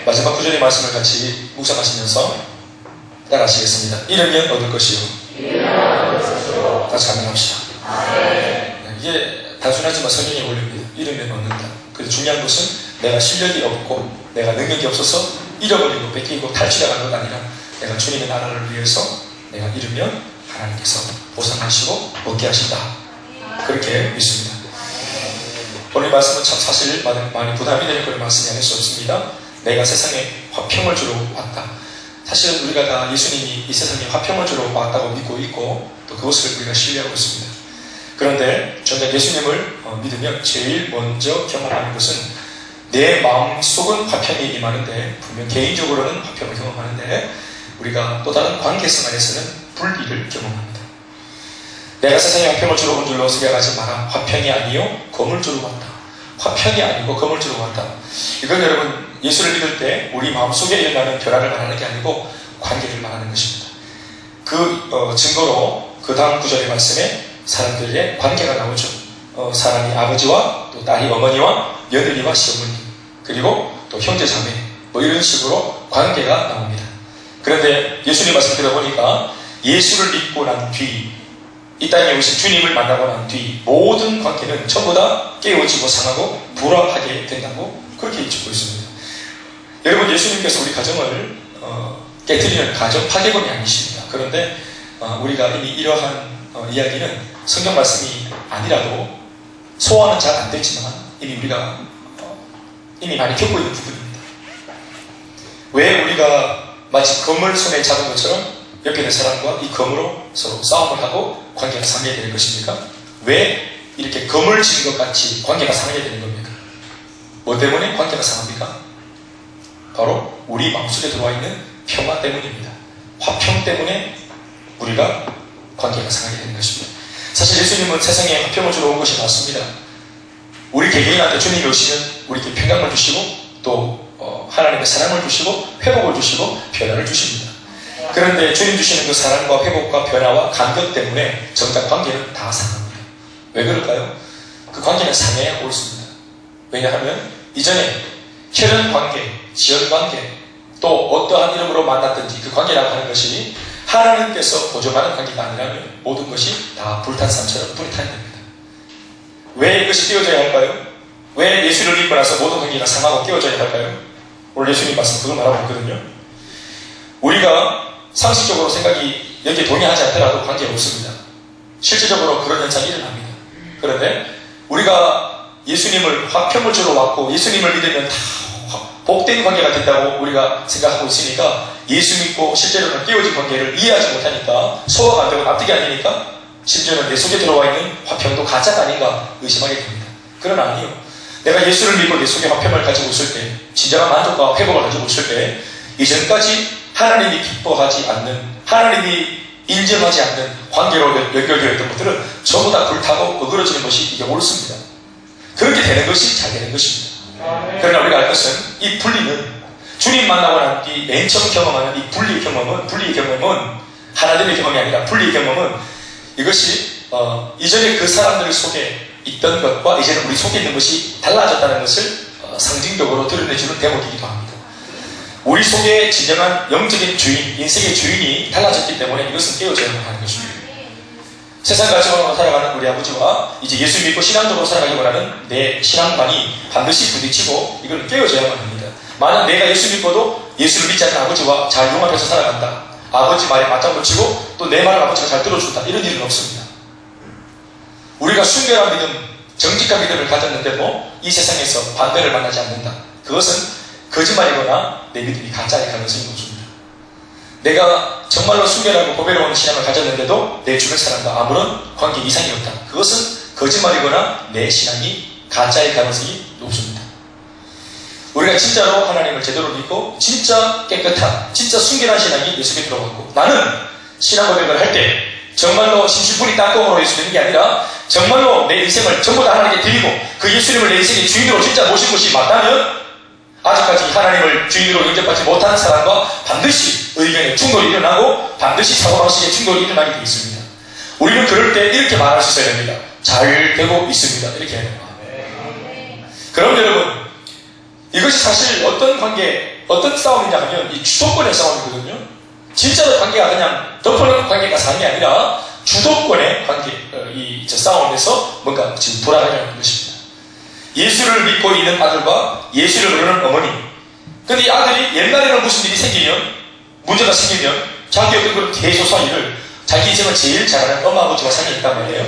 마지막 구절의 말씀을 같이 묵상하시면서 따라하시겠습니다. 잃으면 얻을 것이요. 다시 감명합시다. 이게 단순하지만 성경의 원리입니다. 잃으면 얻는다. 그래서 중요한 것은 내가 실력이 없고 내가 능력이 없어서 잃어버리고 뺏기고 탈취당하는 것 아니라 내가 주님의 나라를 위해서 내가 잃으면 하나님께서 보상하시고 얻게 하신다. 그렇게 믿습니다. 오늘 말씀은 참 사실 많이 부담이 되는 그런 말씀이 아닐 수 없습니다. 내가 세상에 화평을 주러 왔다. 사실은 우리가 다 예수님이 이 세상에 화평을 주러 왔다고 믿고 있고 또 그것을 우리가 신뢰하고 있습니다. 그런데 정작 예수님을 믿으면 제일 먼저 경험하는 것은 내 마음속은 화평이 임하는데 분명 개인적으로는 화평을 경험하는데 우리가 또 다른 관계성 안에서는 분리를 경험합니다. 내가 세상에 화평을 주러 온 줄로 생각하지 마라. 화평이 아니요 검을 주러 왔다. 화평이 아니고 검을 주러 왔다. 이건 여러분 예수를 믿을 때 우리 마음속에 일어나는 변화를 말하는 게 아니고 관계를 말하는 것입니다. 그 증거로 그 다음 구절의 말씀에 사람들의 관계가 나오죠. 사람이 아버지와 또 딸이 어머니와 며느리와 시어머니 그리고 또 형제자매 뭐 이런 식으로 관계가 나옵니다. 그런데 예수님 말씀 들어보니까 예수를 믿고 난 뒤 이 땅에 오신 주님을 만나고 난 뒤 모든 관계는 전부 다 깨어지고 상하고 불화하게 된다고 그렇게 짓고 있습니다. 여러분 예수님께서 우리 가정을 깨뜨리는 가정 파괴범이 아니십니다. 그런데 우리가 이미 이러한 이야기는 성경 말씀이 아니라도 소화는 잘 안 되지만 이미 우리가 이미 많이 겪고 있는 부분입니다. 왜 우리가 마치 검을 손에 잡은 것처럼 옆에 있는 사람과 이 검으로 서로 싸움을 하고 관계가 상하게 되는 것입니까? 왜 이렇게 검을 쥐는 것 같이 관계가 상하게 되는 겁니까? 뭐 때문에 관계가 상합니까? 바로 우리 마음속에 들어와 있는 평화 때문입니다. 화평 때문에 우리가 관계가 상하게 되는 것입니다. 사실 예수님은 세상에 화평을 주러 온 것이 맞습니다. 우리 개개인한테 주님이 오시면 우리에게 평강을 주시고 또 하나님의 사랑을 주시고 회복을 주시고 변화를 주십니다. 그런데 주님 주시는 그 사랑과 회복과 변화와 감격 때문에 정작 관계는 다 상합니다. 왜 그럴까요? 그 관계는 상해야 옳습니다. 왜냐하면 이전에 혈연 관계, 지연 관계 또 어떠한 이름으로 만났든지 그 관계라고 하는 것이 하나님께서 보존하는 관계가 아니라면 모든 것이 다 불탄 산처럼 불이 타야 됩니다. 왜 이것이 깨어져야 할까요? 왜 예수를 믿고 나서 모든 관계가 상하고 깨어져야 할까요? 오늘 예수님 말씀 그거 말하고 있거든요. 우리가 상식적으로 생각이 여기에 동의하지 않더라도 관계가 없습니다. 실질적으로 그런 현상이 일어납니다. 그런데 우리가 예수님을 화평을 주러 왔고 예수님을 믿으면 다 복된 관계가 된다고 우리가 생각하고 있으니까 예수 믿고 실제로는 깨어진 관계를 이해하지 못하니까 소화가 안 되고 납득이 안 되니까 심지어는 내 속에 들어와 있는 화평도 가짜가 아닌가 의심하게 됩니다. 그러나 아니요. 내가 예수를 믿고 내 속에 화평을 가지고 있을 때 진정한 만족과 회복을 가지고 있을 때 이전까지 하나님이 기뻐하지 않는 하나님이 인정하지 않는 관계로 연결되어 있던 것들은 전부 다 불타고 어그러지는 것이 이게 옳습니다. 그렇게 되는 것이 잘 되는 것입니다. 그러나 우리가 알 것은 이 분리는 주님 만나고 난 뒤 맨 처음 경험하는 이 분리의 경험은 하나님의 경험이 아니라 분리의 경험은 이것이 이전에 그 사람들 속에 있던 것과 이제는 우리 속에 있는 것이 달라졌다는 것을 상징적으로 드러내주는 대목이기도 합니다. 우리 속에 진정한 영적인 주인, 인생의 주인이 달라졌기 때문에 이것은 깨어져야 하는 것입니다. 세상 가치관으로 살아가는 우리 아버지와 이제 예수 믿고 신앙적으로 살아가기 원하는 내 신앙관이 반드시 부딪히고 이걸 깨어져야만 합니다. 만약 내가 예수 믿고도 예수를 믿지 않는 아버지와 잘 융합해서 살아간다. 아버지 말에 맞장구 치고 또 내 말을 아버지가 잘 들어준다. 이런 일은 없습니다. 우리가 순결한 믿음, 정직한 믿음을 가졌는데도 이 세상에서 반대를 만나지 않는다. 그것은 거짓말이거나 내 믿음이 가짜일 가능성이 높습니다. 내가 정말로 순결하고 보배로운 신앙을 가졌는데도 내 주변 사람과 아무런 관계 이상이 없다. 그것은 거짓말이거나 내 신앙이 가짜일 가능성이 높습니다. 우리가 진짜로 하나님을 제대로 믿고 진짜 깨끗한, 진짜 순결한 신앙이 내 속에 들어갔고 나는 신앙 고백을 할 때 정말로 심심풀이 땅콩으로 예수 믿는 게 아니라 정말로 내 인생을 전부 다 하나님께 드리고 그 예수님을 내 인생의 주인으로 진짜 모신 것이 맞다면 아직까지 하나님을 주인으로 영접받지 못하는 사람과 반드시 의견의 충돌이 일어나고 반드시 사고방식의 충돌이 일어나게 되어 있습니다. 우리는 그럴 때 이렇게 말할 수 있어야 됩니다. 잘 되고 있습니다. 이렇게 해야 됩니다. 그럼 여러분 이것이 사실 어떤 관계 어떤 싸움이냐 하면 이 주도권의 싸움이거든요. 진짜로 관계가 그냥 덮어놓고 관계가 사는 게 아니라 주도권의 관계, 이 싸움에서 뭔가 지금 불안하다는 것입니다. 예수를 믿고 있는 아들과 예수를 모르는 어머니. 근데 이 아들이 옛날에는 무슨 일이 생기면, 문제가 생기면 자기 어떤 그런 대소사 일을 자기 인생을 제일 잘하는 엄마 아버지와 상의했단 말이에요.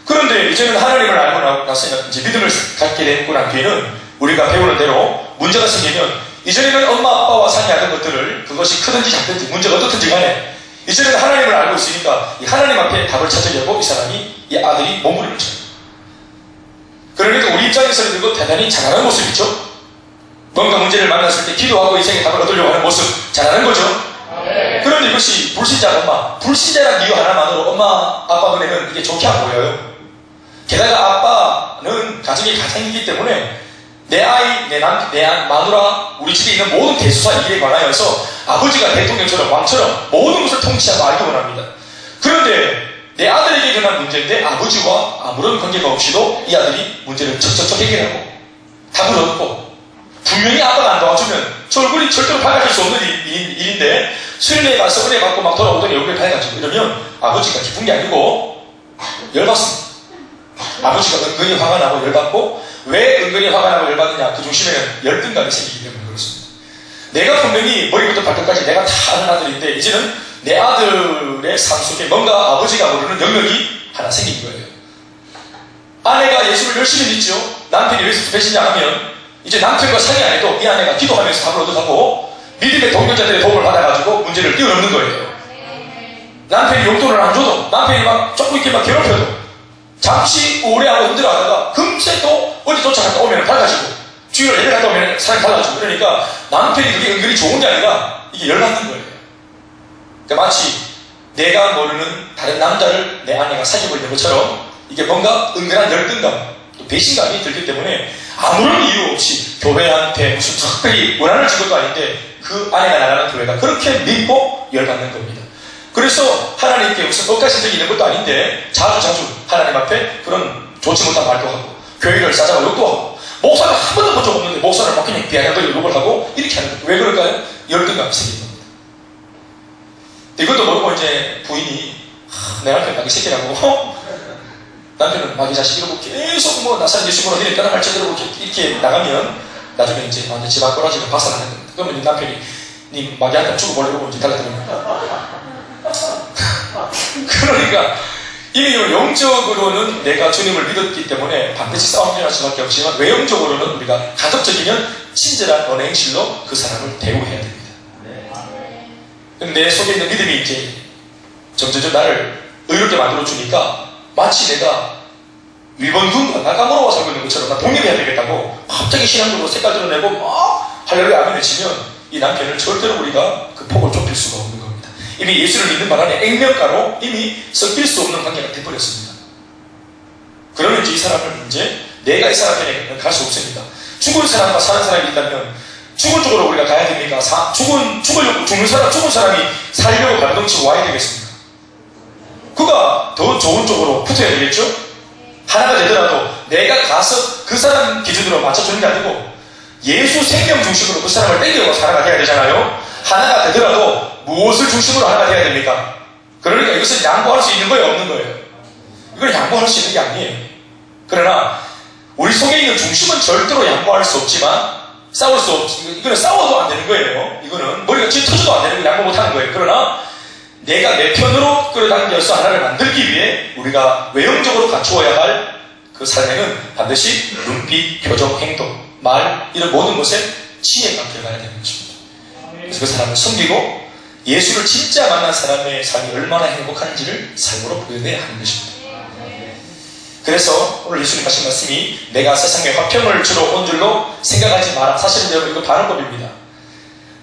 그런데 이제는 하나님을 알고 나서 이제 믿음을 갖게 되고 난 뒤에는 우리가 배우는 대로 문제가 생기면 이전에는 엄마 아빠와 상의하던 것들을 그것이 크든지 작든지 문제가 어떻든지 간에 이제는 하나님을 알고 있으니까 이 하나님 앞에 답을 찾으려고 이 사람이, 이 아들이 몸부림을 쳐요. 그러니까 우리 입장에서는 이거 대단히 잘하는 모습이죠. 뭔가 문제를 만났을 때 기도하고 인생의 답을 얻으려고 하는 모습, 잘하는 거죠. 그런데 이것이 불신자 엄마, 불신자라는 이유 하나만으로 엄마 아빠 눈에는 이게 좋게 안 보여요. 게다가 아빠는 가정의 가장이기 때문에 내 아이, 내 마누라, 우리 집에 있는 모든 대소사 일에 관하여서 아버지가 대통령처럼 왕처럼 모든 것을 통치하고 알기 원합니다. 그런데 내 아들에게 일어난 문제인데 아버지와 아무런 관계가 없이도 이 아들이 문제를 척척척 해결하고 답을 얻고, 분명히 아빠가 안 도와주면 저 얼굴이 절대로 밝아질 수 없는 일인데 수련회에 가서 은혜 받고 막 돌아오더니 얼굴이 밝아지고 이러면 아버지가 기쁜 게 아니고 열받습니다. 아버지가 은근히 화가 나고 열받고, 왜 은근히 화가 나고 열받느냐, 그 중심에는 열등감이 생기기 때문에 그렇습니다. 내가 분명히 머리부터 발끝까지 내가 다 아는 아들인데 이제는 내 아들의 삶 속에 뭔가 아버지가 모르는 영역이 하나 생긴 거예요. 아내가 예수를 열심히 믿죠. 남편이 예수 배신자하면 이제 남편과 상의 안 해도 이 아내가 기도하면서 답을 얻어가고 믿음의 동료자들의 도움을 받아가지고 문제를 뛰어넘는 거예요. 남편이 용돈을 안 줘도, 남편이 막 조금 이렇게 막 괴롭혀도 잠시 오래하고 힘들어하다가 금세 또 어디 쫓아갔다 오면 밝아지고, 주위로 예배 갔다 오면 사람이 달라지고, 그러니까 남편이 그게 은근히 좋은 게 아니라 이게 열받는 거예요. 그러니까 마치 내가 모르는 다른 남자를 내 아내가 사귀고 있는 것처럼 이게 뭔가 은근한 열등감, 또 배신감이 들기 때문에 아무런 이유 없이 교회한테 무슨 특별히 원한을 준 것도 아닌데 그 아내가 나가는 교회가 그렇게 믿고 열받는 겁니다. 그래서 하나님께 무슨 억까지 적이 있는 것도 아닌데 자주 하나님 앞에 그런 좋지 못한 말도 하고 교회를 싸자고 욕도 하고, 목사는 한 번도 본 적 없는데 목사를 막 그냥 비아냥거리고 욕을 하고 이렇게 하는 거예요. 왜 그럴까요? 열등감이 생긴 겁니다. 이것도 모르고 이제 부인이 내 남편 마귀 새끼라고 남편은 마귀 자식이라고 계속 뭐 나사렛 예수님으로 니네 떠나갈 제대로 이렇게 나가면 나중에 이제 완전 집 앞꼬라지가 박살나는 겁니다. 그러면 남편이 니 마귀한테 죽어버리고 이제 달라드는 거예요. 그러니까 이미 영적으로는 내가 주님을 믿었기 때문에 반드시 싸움이 일어날 수밖에 없지만 외형적으로는 우리가 가급적이면 친절한 언어 행실로 그 사람을 대우해야 됩니다. 근데 내 속에 있는 믿음이 이제 점점 나를 의롭게 만들어주니까 마치 내가 일본군과 나가모로와 살고 있는 것처럼 나 독립해야 되겠다고 갑자기 신앙적으로 색깔 드러내고 막 할렐루야 아멘 외치면 이 남편을 절대로 우리가 그 폭을 좁힐 수가 없는 겁니다. 이미 예수를 믿는 바람에 액면가로 이미 섞일 수 없는 관계가 돼버렸습니다. 그러면 이제 이 사람을 이제 내가 이 사람 편에 갈 수 없습니다. 죽은 사람과 사는 사람이 있다면 죽은 쪽으로 우리가 가야 됩니까? 죽은 사람이 살려고 발동치고 와야 되겠습니까? 그가 더 좋은 쪽으로 붙어야 되겠죠? 하나가 되더라도 내가 가서 그 사람 기준으로 맞춰주는 게 아니고 예수 생명 중심으로 그 사람을 땡겨서 하나가 돼야 되잖아요. 하나가 되더라도 무엇을 중심으로 하나가 돼야 됩니까? 그러니까 이것은 양보할 수 있는 거예요, 없는 거예요? 이걸 양보할 수 있는 게 아니에요. 그러나 우리 속에 있는 중심은 절대로 양보할 수 없지만 싸울 수 없지. 이거는 싸워도 안 되는 거예요. 이거는 머리가 찢어져도 안 되는 거, 양보 못 하는 거예요. 그러나 내가 내 편으로 끌어당겨서 하나를 만들기 위해 우리가 외형적으로 갖추어야 할 그 삶에는 반드시 눈빛, 표정, 행동, 말 이런 모든 것에 지혜가 들어가야 되는 것입니다. 그래서 그 사람을 섬기고 예수를 진짜 만난 사람의 삶이 얼마나 행복한지를 삶으로 보여내야 하는 것입니다. 그래서 오늘 예수님 하신 말씀이 내가 세상에 화평을 주러 온 줄로 생각하지 마라. 사실은 여러분 이거 반응법입니다.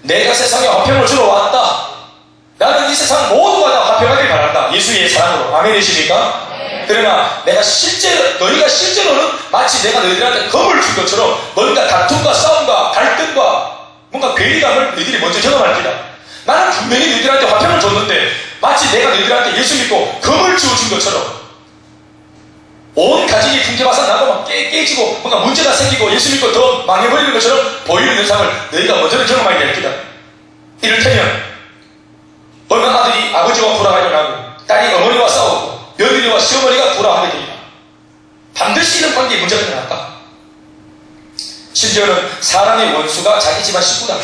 내가 세상에 화평을 주러 왔다. 나는 이 세상 모두가 다 화평하길 바란다. 예수의 사랑으로. 아멘이십니까? 그러나 너희가 실제로는 마치 내가 너희들한테 겁을 준 것처럼 뭔가 다툼과 싸움과 갈등과 뭔가 괴리감을 너희들이 먼저 경험할 거다. 나는 분명히 너희들한테 화평을 줬는데 마치 내가 너희들한테 예수 믿고 겁을 지어준 것처럼 온 가정이 풍계바산 나고 막 깨지고 뭔가 문제가 생기고 예수 믿고 더 망해버리는 것처럼 보이는 현상을 너희가 먼저는 경험하게 될 것이다. 이를테면 어느 아들이 아버지와 불화가 일어나고 딸이 어머니와 싸우고 며느리와 시어머니가 불화하게 되리라. 반드시 이런 관계에 문제가 일어났다. 심지어는 사람의 원수가 자기 집안 식구다.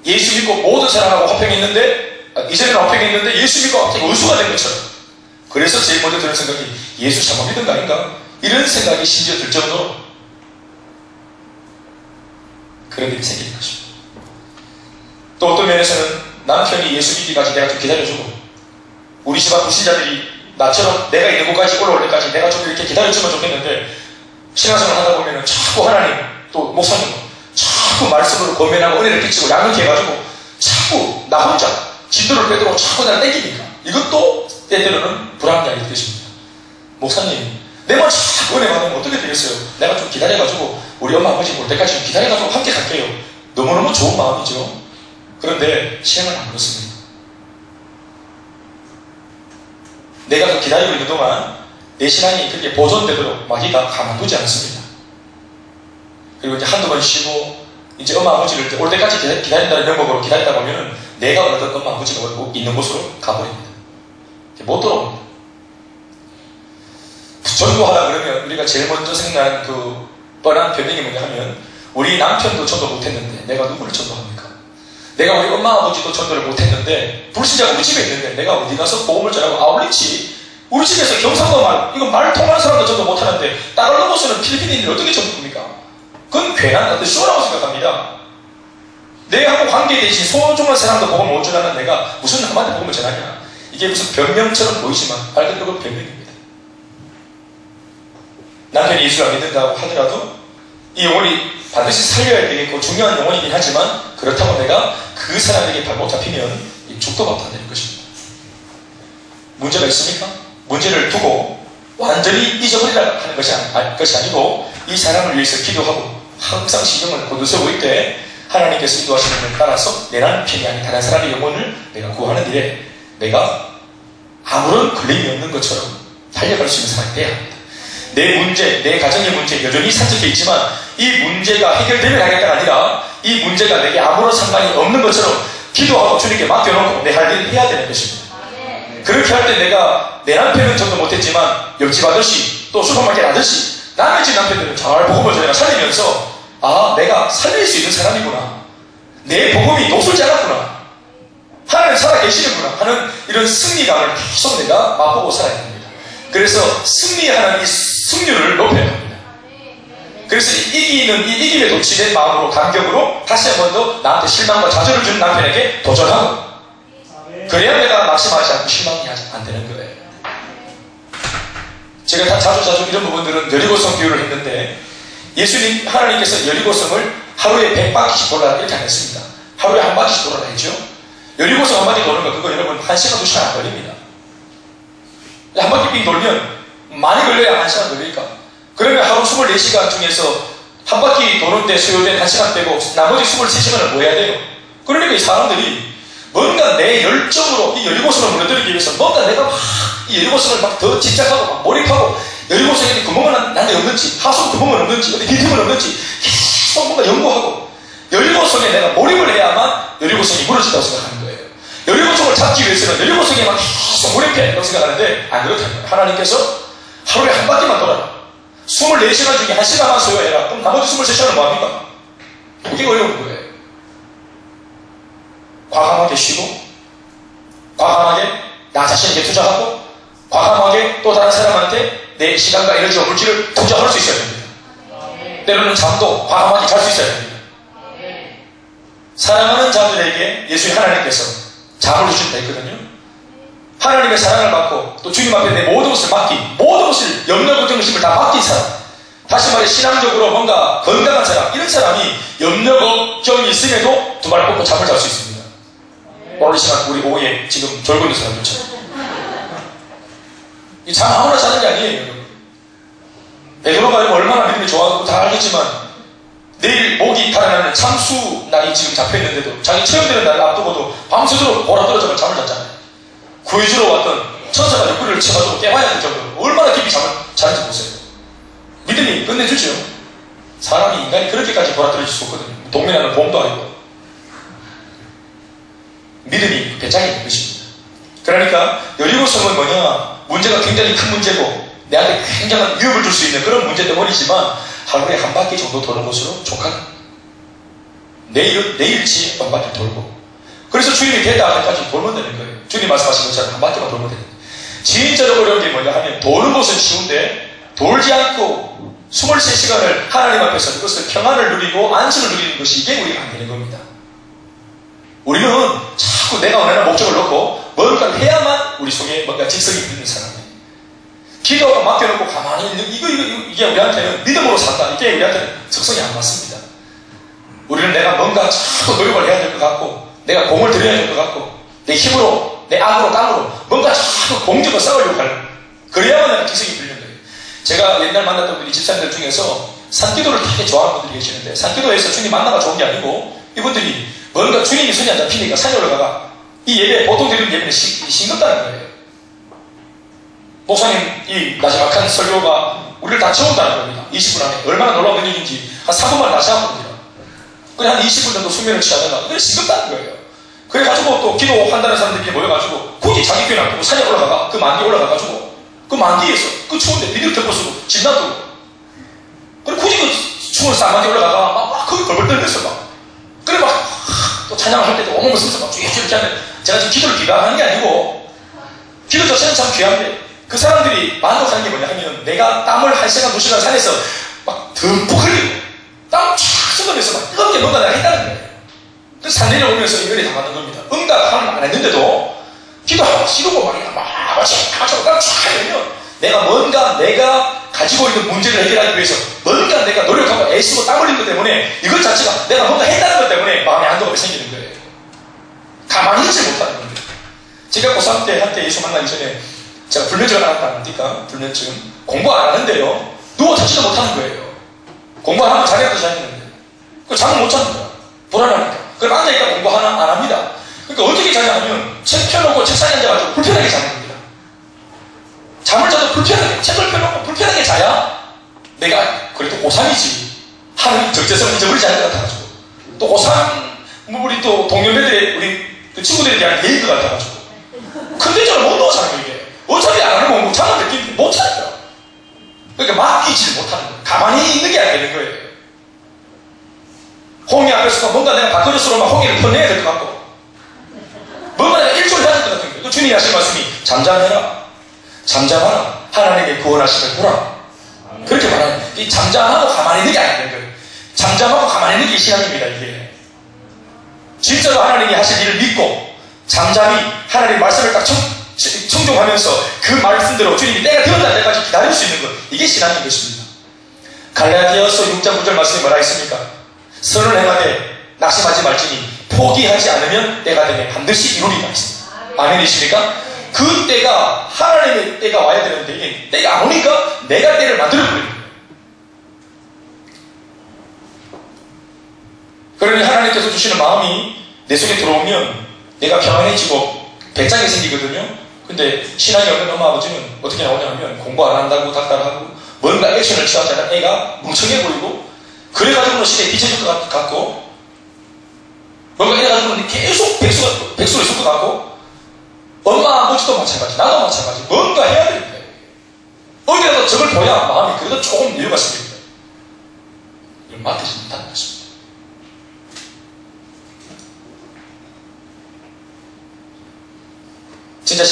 예수 믿고 모든 사람하고 화평했는데 이전에는 화평했는데 예수 믿고 갑자기 원수가 된 것처럼. 그래서 제일 먼저 드는 생각이 예수 잘못 믿은 거 아닌가? 이런 생각이 심지어 들 정도로 그런 일이 생기는 것입니다. 또 어떤 면에서는 남편이 예수 믿기까지 내가 좀 기다려주고 우리 집안 불신자들이 나처럼 내가 있는 곳까지 올라올 때까지 내가 좀 이렇게 기다려주면 좋겠는데 신앙생활 하다 보면은 자꾸 하나님 또 목사님 자꾸 말씀으로 권면하고 은혜를 끼치고 양육해 가지고 자꾸 나 혼자 진도를 빼도록 자꾸 나를 땡기니까 이것도 때때로는 불합리하게 되십니다. 목사님 내만 자꾸 은혜 받으면 어떻게 되겠어요? 내가 좀 기다려가지고 우리 엄마 아버지 볼 때까지 좀 기다려가지고 함께 갈게요. 너무너무 좋은 마음이죠. 그런데 시행은 안 그렇습니다. 내가 그 기다리고 있는 동안 내 신앙이 그렇게 보존되도록 마귀가 가만두지 않습니다. 그리고 이제 한두 번 쉬고 이제 엄마 아버지를 올 때까지 기다린다는 명목으로 기다리다 보면은 내가 어떤 엄마 아버지가 있는 곳으로 가버립니다. 못 돌아옵니다. 전도하다 그러면 우리가 제일 먼저 생각나는 그 뻔한 변명이 뭐냐 하면 우리 남편도 전도 못했는데 내가 누구를 전도합니까? 내가 우리 엄마 아버지도 전도를 못했는데 불신자가 우리 집에 있는데 내가 어디 가서 복음을 전하고 아울리치 우리 집에서 경상도 말 이거 말 통하는 사람도 전도 못하는데 다른 곳에서는 필리핀인들이 어떻게 전도합니까? 그건 괜한 어떤 쇼라고 생각합니다. 내하고 관계 대신 소중한 사람도 복음을 못 전하는 내가 무슨 남한테 복음을 전하냐? 이게 무슨 변명처럼 보이지만 말 그대로 변명입니다. 남편이 예수를 안 믿는다고 하더라도 이 영혼이 반드시 살려야 되겠고 중요한 영혼이긴 하지만 그렇다고 내가 그 사람에게 발못 잡히면 죽도 밥도 안 되는 것입니다. 문제가 있습니까? 문제를 두고 완전히 잊어버리라 하는 것이 아니고 이 사람을 위해서 기도하고 항상 신경을 곤두세우고 있되 하나님께서 인도하시는 걸 따라서 내 남편이 아닌 다른 사람의 영혼을 내가 구하는 일에 내가 아무런 걸림이 없는 것처럼 달려갈 수 있는 사람이 되어야 합니다. 내 문제, 내 가정의 문제 여전히 산적해 있지만 이 문제가 해결되면 하겠다가 아니라 이 문제가 내게 아무런 상관이 없는 것처럼 기도하고 주님께 맡겨놓고 내 할 일을 해야 되는 것입니다. 그렇게 할 때 내가 내 남편은 전도 못했지만 옆집 아저씨 또 슈퍼마켓 아저씨 남의 집 남편들은 잘 복음을 전해가 살리면서 아 내가 살릴 수 있는 사람이구나 내 복음이 녹슬지 않았구나 하나님 살아계시는구나 하는 이런 승리감을 계속 내가 맛보고 살아야 됩니다. 그래서 승리하는 이 승률을 높여야 합니다. 그래서 이기는 이 이김에 도취된 마음으로 감격으로 다시 한 번 더 나한테 실망과 좌절을 주는 남편에게 도전하고 그래야 내가 낙심하지 않고 실망이 안 되는 거예요. 제가 다 자주 이런 부분들은 여리고성 비유를 했는데 예수님 하나님께서 여리고성을 하루에 100바퀴씩 돌아라 이렇게 안 했습니다. 하루에 한 바퀴씩 돌아라 했죠. 여리고성 한 바퀴 도는 거 그거 여러분 1시간 2시간 안 걸립니다. 한 바퀴 빙 돌면 많이 걸려야 1시간 걸리니까 그러면 하루 24시간 중에서 한 바퀴 도는데 소요된 1시간 빼고 나머지 23시간을 뭐 해야 돼요? 그러니까 이 사람들이 뭔가 내 열정으로 이 여리고성을 무너뜨리기 위해서 뭔가 내가 막 이 여리고성을 막 더 집착하고 막 몰입하고 여리고성에 구멍은 난데 없는지 하수 구멍은 없는지 어디 빈틈은 없는지 계속 뭔가 연구하고 여리고성에 내가 몰입을 해야만 여리고성이 무너진다고 생각하는 거예요. 여리고성을 잡기 위해서는 여리고성에 막 계속 몰입해야 된다고 생각하는데 안 그렇다는 거예요. 하나님께서 하루에 한 바퀴만 돌아라. 24시간 중에 1시간만 소요해라. 그럼 나머지 23시간은 뭐합니까? 그게 어려운 거예요. 과감하게 쉬고 과감하게 나 자신에게 투자하고 과감하게 또 다른 사람한테 내 시간과 에너지와 물질을 투자할 수 있어야 됩니다. 때로는 잠도 과감하게 잘 수 있어야 됩니다. 사랑하는 자들에게 예수의 하나님께서 잠을 주신다 했거든요. 하나님의 사랑을 받고 또 주님 앞에 내 모든 것을 맡긴 모든 것을 염려 걱정 의심을 다 맡긴 사람 다시 말해 신앙적으로 뭔가 건강한 사람 이런 사람이 염려 걱정이 있음에도 두 발 뻗고 잠을 잘 수 있습니다. 오늘 이 시간 우리 오후에 지금 졸고 있는 사람들처럼 이 잠 아무나 자는 게 아니에요. 여러분. 베드로가 얼마나 믿음이 좋아하고 다 알겠지만 내일 목이 달아나는 참수 날이 지금 잡혀있는데도 자기 체험되는 날을 앞두고도 밤새도록 보라 떨어져서 잠을 잤잖아요. 구해주러 왔던 천사가 옆구리를 쳐가지고 깨봐야 될 정도로 얼마나 깊이 잠을 자는지 보세요. 믿음이 끝내주죠. 사람이, 인간이 그렇게까지 돌아떨어질 수 없거든요. 동면하는 봄도 아니고. 믿음이 배짱이 있는 것입니다. 그러니까 여리고성은 뭐냐, 문제가 굉장히 큰 문제고 내한테 굉장한 위협을 줄 수 있는 그런 문제 때문이지만 하루에 한 바퀴 정도 도는 것으로 족하다. 내일치 한 바퀴 돌고, 그래서 주님이 됐다 할 때까지 돌면 되는 거예요. 주님 말씀하신 것처럼 한 바퀴만 돌면 되는 거예요. 진짜로 어려운 게 뭐냐 하면, 도는 것은 쉬운데 돌지 않고 23시간을 하나님 앞에서 그것을 평안을 누리고 안심을 누리는 것이, 이게 우리가 안 되는 겁니다. 우리는 자꾸 내가 원하는 목적을 놓고 뭔가를 해야만 우리 속에 뭔가 직성이 있는 사람이에요. 기도가 맡겨놓고 가만히 있는, 이게 우리한테는 믿음으로 산다, 이게 우리한테는 적성이 안 맞습니다. 우리는 내가 뭔가 자꾸 노력을 해야 될 것 같고, 내가 공을 들여야 될 것 같고, 내 힘으로, 내 악으로, 땀으로 뭔가 자꾸 공적으로 싸우려고 하는, 그래야만 내가 직성이 들리는 거예요. 제가 옛날 만났던 우리 집사님들 중에서 산기도를 되게 좋아하는 분들이 계시는데, 산기도에서 주님 만나가 좋은 게 아니고, 이분들이 뭔가 주님이 손이 안 잡히니까 산에 올라가가 이 예배, 보통 드리는 예배는 싱겁다는 거예요. 목사님 이 마지막한 설교가 우리를 다 채운다는 겁니다. 20분 안에. 얼마나 놀라운 일인지 한 3분만 다시 한 겁니다. 그래 한 20분 정도 수면을 취하다가 그게 싱겁다는 거예요. 그래가지고 또 기도한다는 사람들이 모여가지고 굳이 자기 교회 놔두고 산에 올라가가, 그 만기에 올라가가지고 그 만기에서 그 추운데 비닐 덮어 쓰고 집 놔두고, 그래 굳이 그 추운 산만기에 올라가가 막 거기 벌벌 떨면서 막, 그래 막 또 찬양을 할 때도 온몸을 쓰면서 막 쭉 이렇게 하는데, 제가 지금 기도를 비방하는 게 아니고 기도 자체는 참 귀한데, 그 사람들이 만족하는 게 뭐냐 하면, 내가 땀을 1시간 2시간 산에서 막 듬뿍 흘리고 땀 쫙 쏟아내서 막 뜨겁게 뭔가 내가 했다는 거예요. 그래서 산 내려오면서 이 은혜 당하는 겁니다. 응답하는 안 했는데도 기도하고 이러고 막 마치 땀 쫙 흘리면, 내가 뭔가 내가 가지고 있는 문제를 해결하기 위해서 뭔가 내가 노력하고 애쓰고 땀 흘린 것 때문에, 이것 자체가 내가 뭔가 했다는 것 때문에 마음에 안도감이 생기는 거예요. 가만히 있지 못하는 겁니다. 제가 고3 때 한때 예수 만나기 전에 제가 불면증을 앓았다니까, 불면증. 공부 안 하는데요, 누워 자지도 못하는 거예요. 공부 안 하면 자기가 자는데, 그 잠을 못 자는 거야. 불안하니까. 그럼 앉아있다 공부 하나 안 합니다. 그러니까 어떻게 자냐 하면, 책 펴놓고 책상에 앉아가지고 불편하게 자는 겁니다. 잠을 자도 불편하게, 책을 펴놓고 불편하게 자야 내가 그래도 고3이지 하는 적재성을 잊어버리지 않을 것 같아가지고, 또 고3 우리 또 동료들의 우리 그 친구들에 대한 예의도 같아가지고, 근데 저는 못 넣어잖아요. 이게 어차피 안 하는 공부 잠을 느끼는데 못 자는 거야. 그러니까 맡기지를 못하는 거예요. 가만히 있는 게 안 되는 거예요. 홍이 앞에서 뭔가 내가 밥그릇으로만 홍이를 퍼내야 될 것 같고, 뭔가 내가 일조를 해야 될 것 같은 거예요. 주님이 하신 말씀이 잠잠해라, 잠잠하라, 하나님의 구원하심을 보라, 그렇게 말하는, 이 잠잠하고 가만히 있는 게 안 되는 거예요. 잠잠하고 가만히 있는 게 신앙입니다. 이게 진짜로 하나님이 하실 일을 믿고 잠잠히 하나님의 말씀을 딱 청종하면서 그 말씀대로 주님이 때가 되었다 때까지 기다릴 수 있는 것, 이게 신앙인 것입니다. 갈라디아서 6장 9절 말씀이 뭐라 했습니까? 선을 행하되 낙심하지 말지니 포기하지 않으면 때가 되면 반드시 이루리라 했습니다. 아멘이십니까? 그 때가, 하나님의 때가 와야 되는데, 이게 때가 안 오니까 내가 때를 만들어버리는 거예요. 그러니 하나님께서 주시는 마음이 내 속에 들어오면 내가 평안해지고 배짱이 생기거든요. 근데 신앙이 없는 엄마 아버지는 어떻게 나오냐면, 공부 안 한다고 닥달하고 뭔가 액션을 취하자면 애가 멍청해 보이고, 그래가지고는 시대에 비춰질 것 같고, 뭔가 애가지고는 계속 백수로 있을 것 같고, 엄마 아버지도 마찬가지, 나도 마찬가지, 뭔가 해야 되는 거예요. 어디라도 적을 보야 마음이 그래도 조금 여유가 생깁니다. 이걸 맡기지 못하는 것입니다. 진짜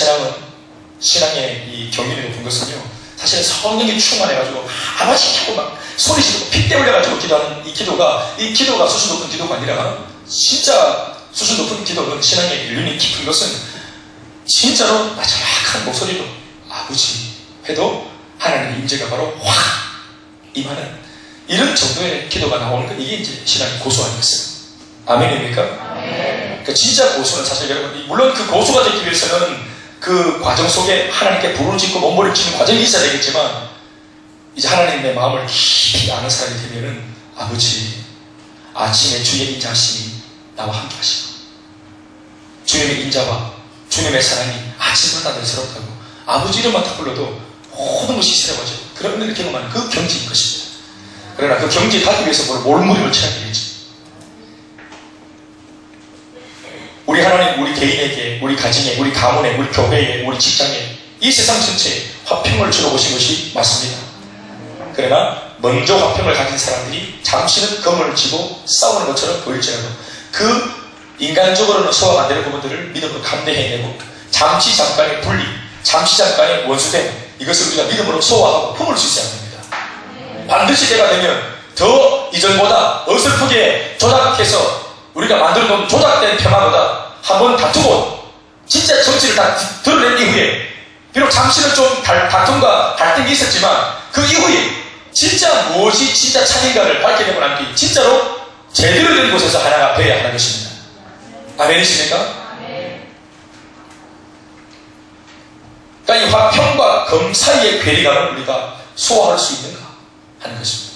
신앙의 이 경륜이 높은 것은요, 사실은 성령이 충만해가지고 아버지 하고 막 소리 지르고 핏대 올려가지고 기도하는 이 기도가 수준 높은 기도가 아니라, 진짜 수준 높은 기도는, 신앙의 연륜이 깊은 것은 진짜로 마지막한 목소리로 아버지 해도 하나님의 임재가 바로 확 임하는 이런 정도의 기도가 나오는 것, 이게 이제 신앙이 고수 아니겠어요? 아멘입니까? 아멘. 그 진짜 고수는 사실 여러분, 물론 그 고수가 되기 위해서는 그 과정 속에 하나님께 불을 짓고 몸부림치는 과정이 있어야 되겠지만, 이제 하나님의 마음을 깊이 아는 사람이 되면은, 아버지, 아침에 주의 인자하심이 나와 함께 하시고, 주님의 인자와 주님의 사랑이 아침마다 늘스럽다고, 아버지 이름만 딱 불러도 모든 것이 새로워져요. 그런 은혜를 경험하는 그 경지인 것입니다. 그러나 그 경지에 가기 위해서 몰무림을 쳐야 되겠지. 우리 하나님, 우리 개인에게, 우리 가정에, 우리 가문에, 우리 교회에, 우리 직장에, 이 세상 전체에 화평을 주러 오신 것이 맞습니다. 그러나 먼저 화평을 가진 사람들이 잠시는 검을 쥐고 싸우는 것처럼 보일지라도 그 인간적으로는 소화가 안 되는 부분들을 믿음으로 감내해내고 잠시 잠깐의 분리, 잠시 잠깐의 원수됨, 이것을 우리가 믿음으로 소화하고 품을 수 있어야 합니다. 반드시 때가 되면 더 이전보다 어설프게 조작해서 우리가 만들어놓은 조작된 평화보다 한번 다투고 진짜 정치를 다 드러낸 이후에 비록 잠시는 좀 다툼과 갈등이 있었지만 그 이후에 진짜 무엇이 진짜 참인가를 밝게 되고 난 뒤 진짜로 제대로 된 곳에서 하나가 되어야 하는 것입니다. 아멘이십니까? 그러니까 이 화평과 검 사이의 괴리감을 우리가 소화할 수 있는가 하는 것입니다.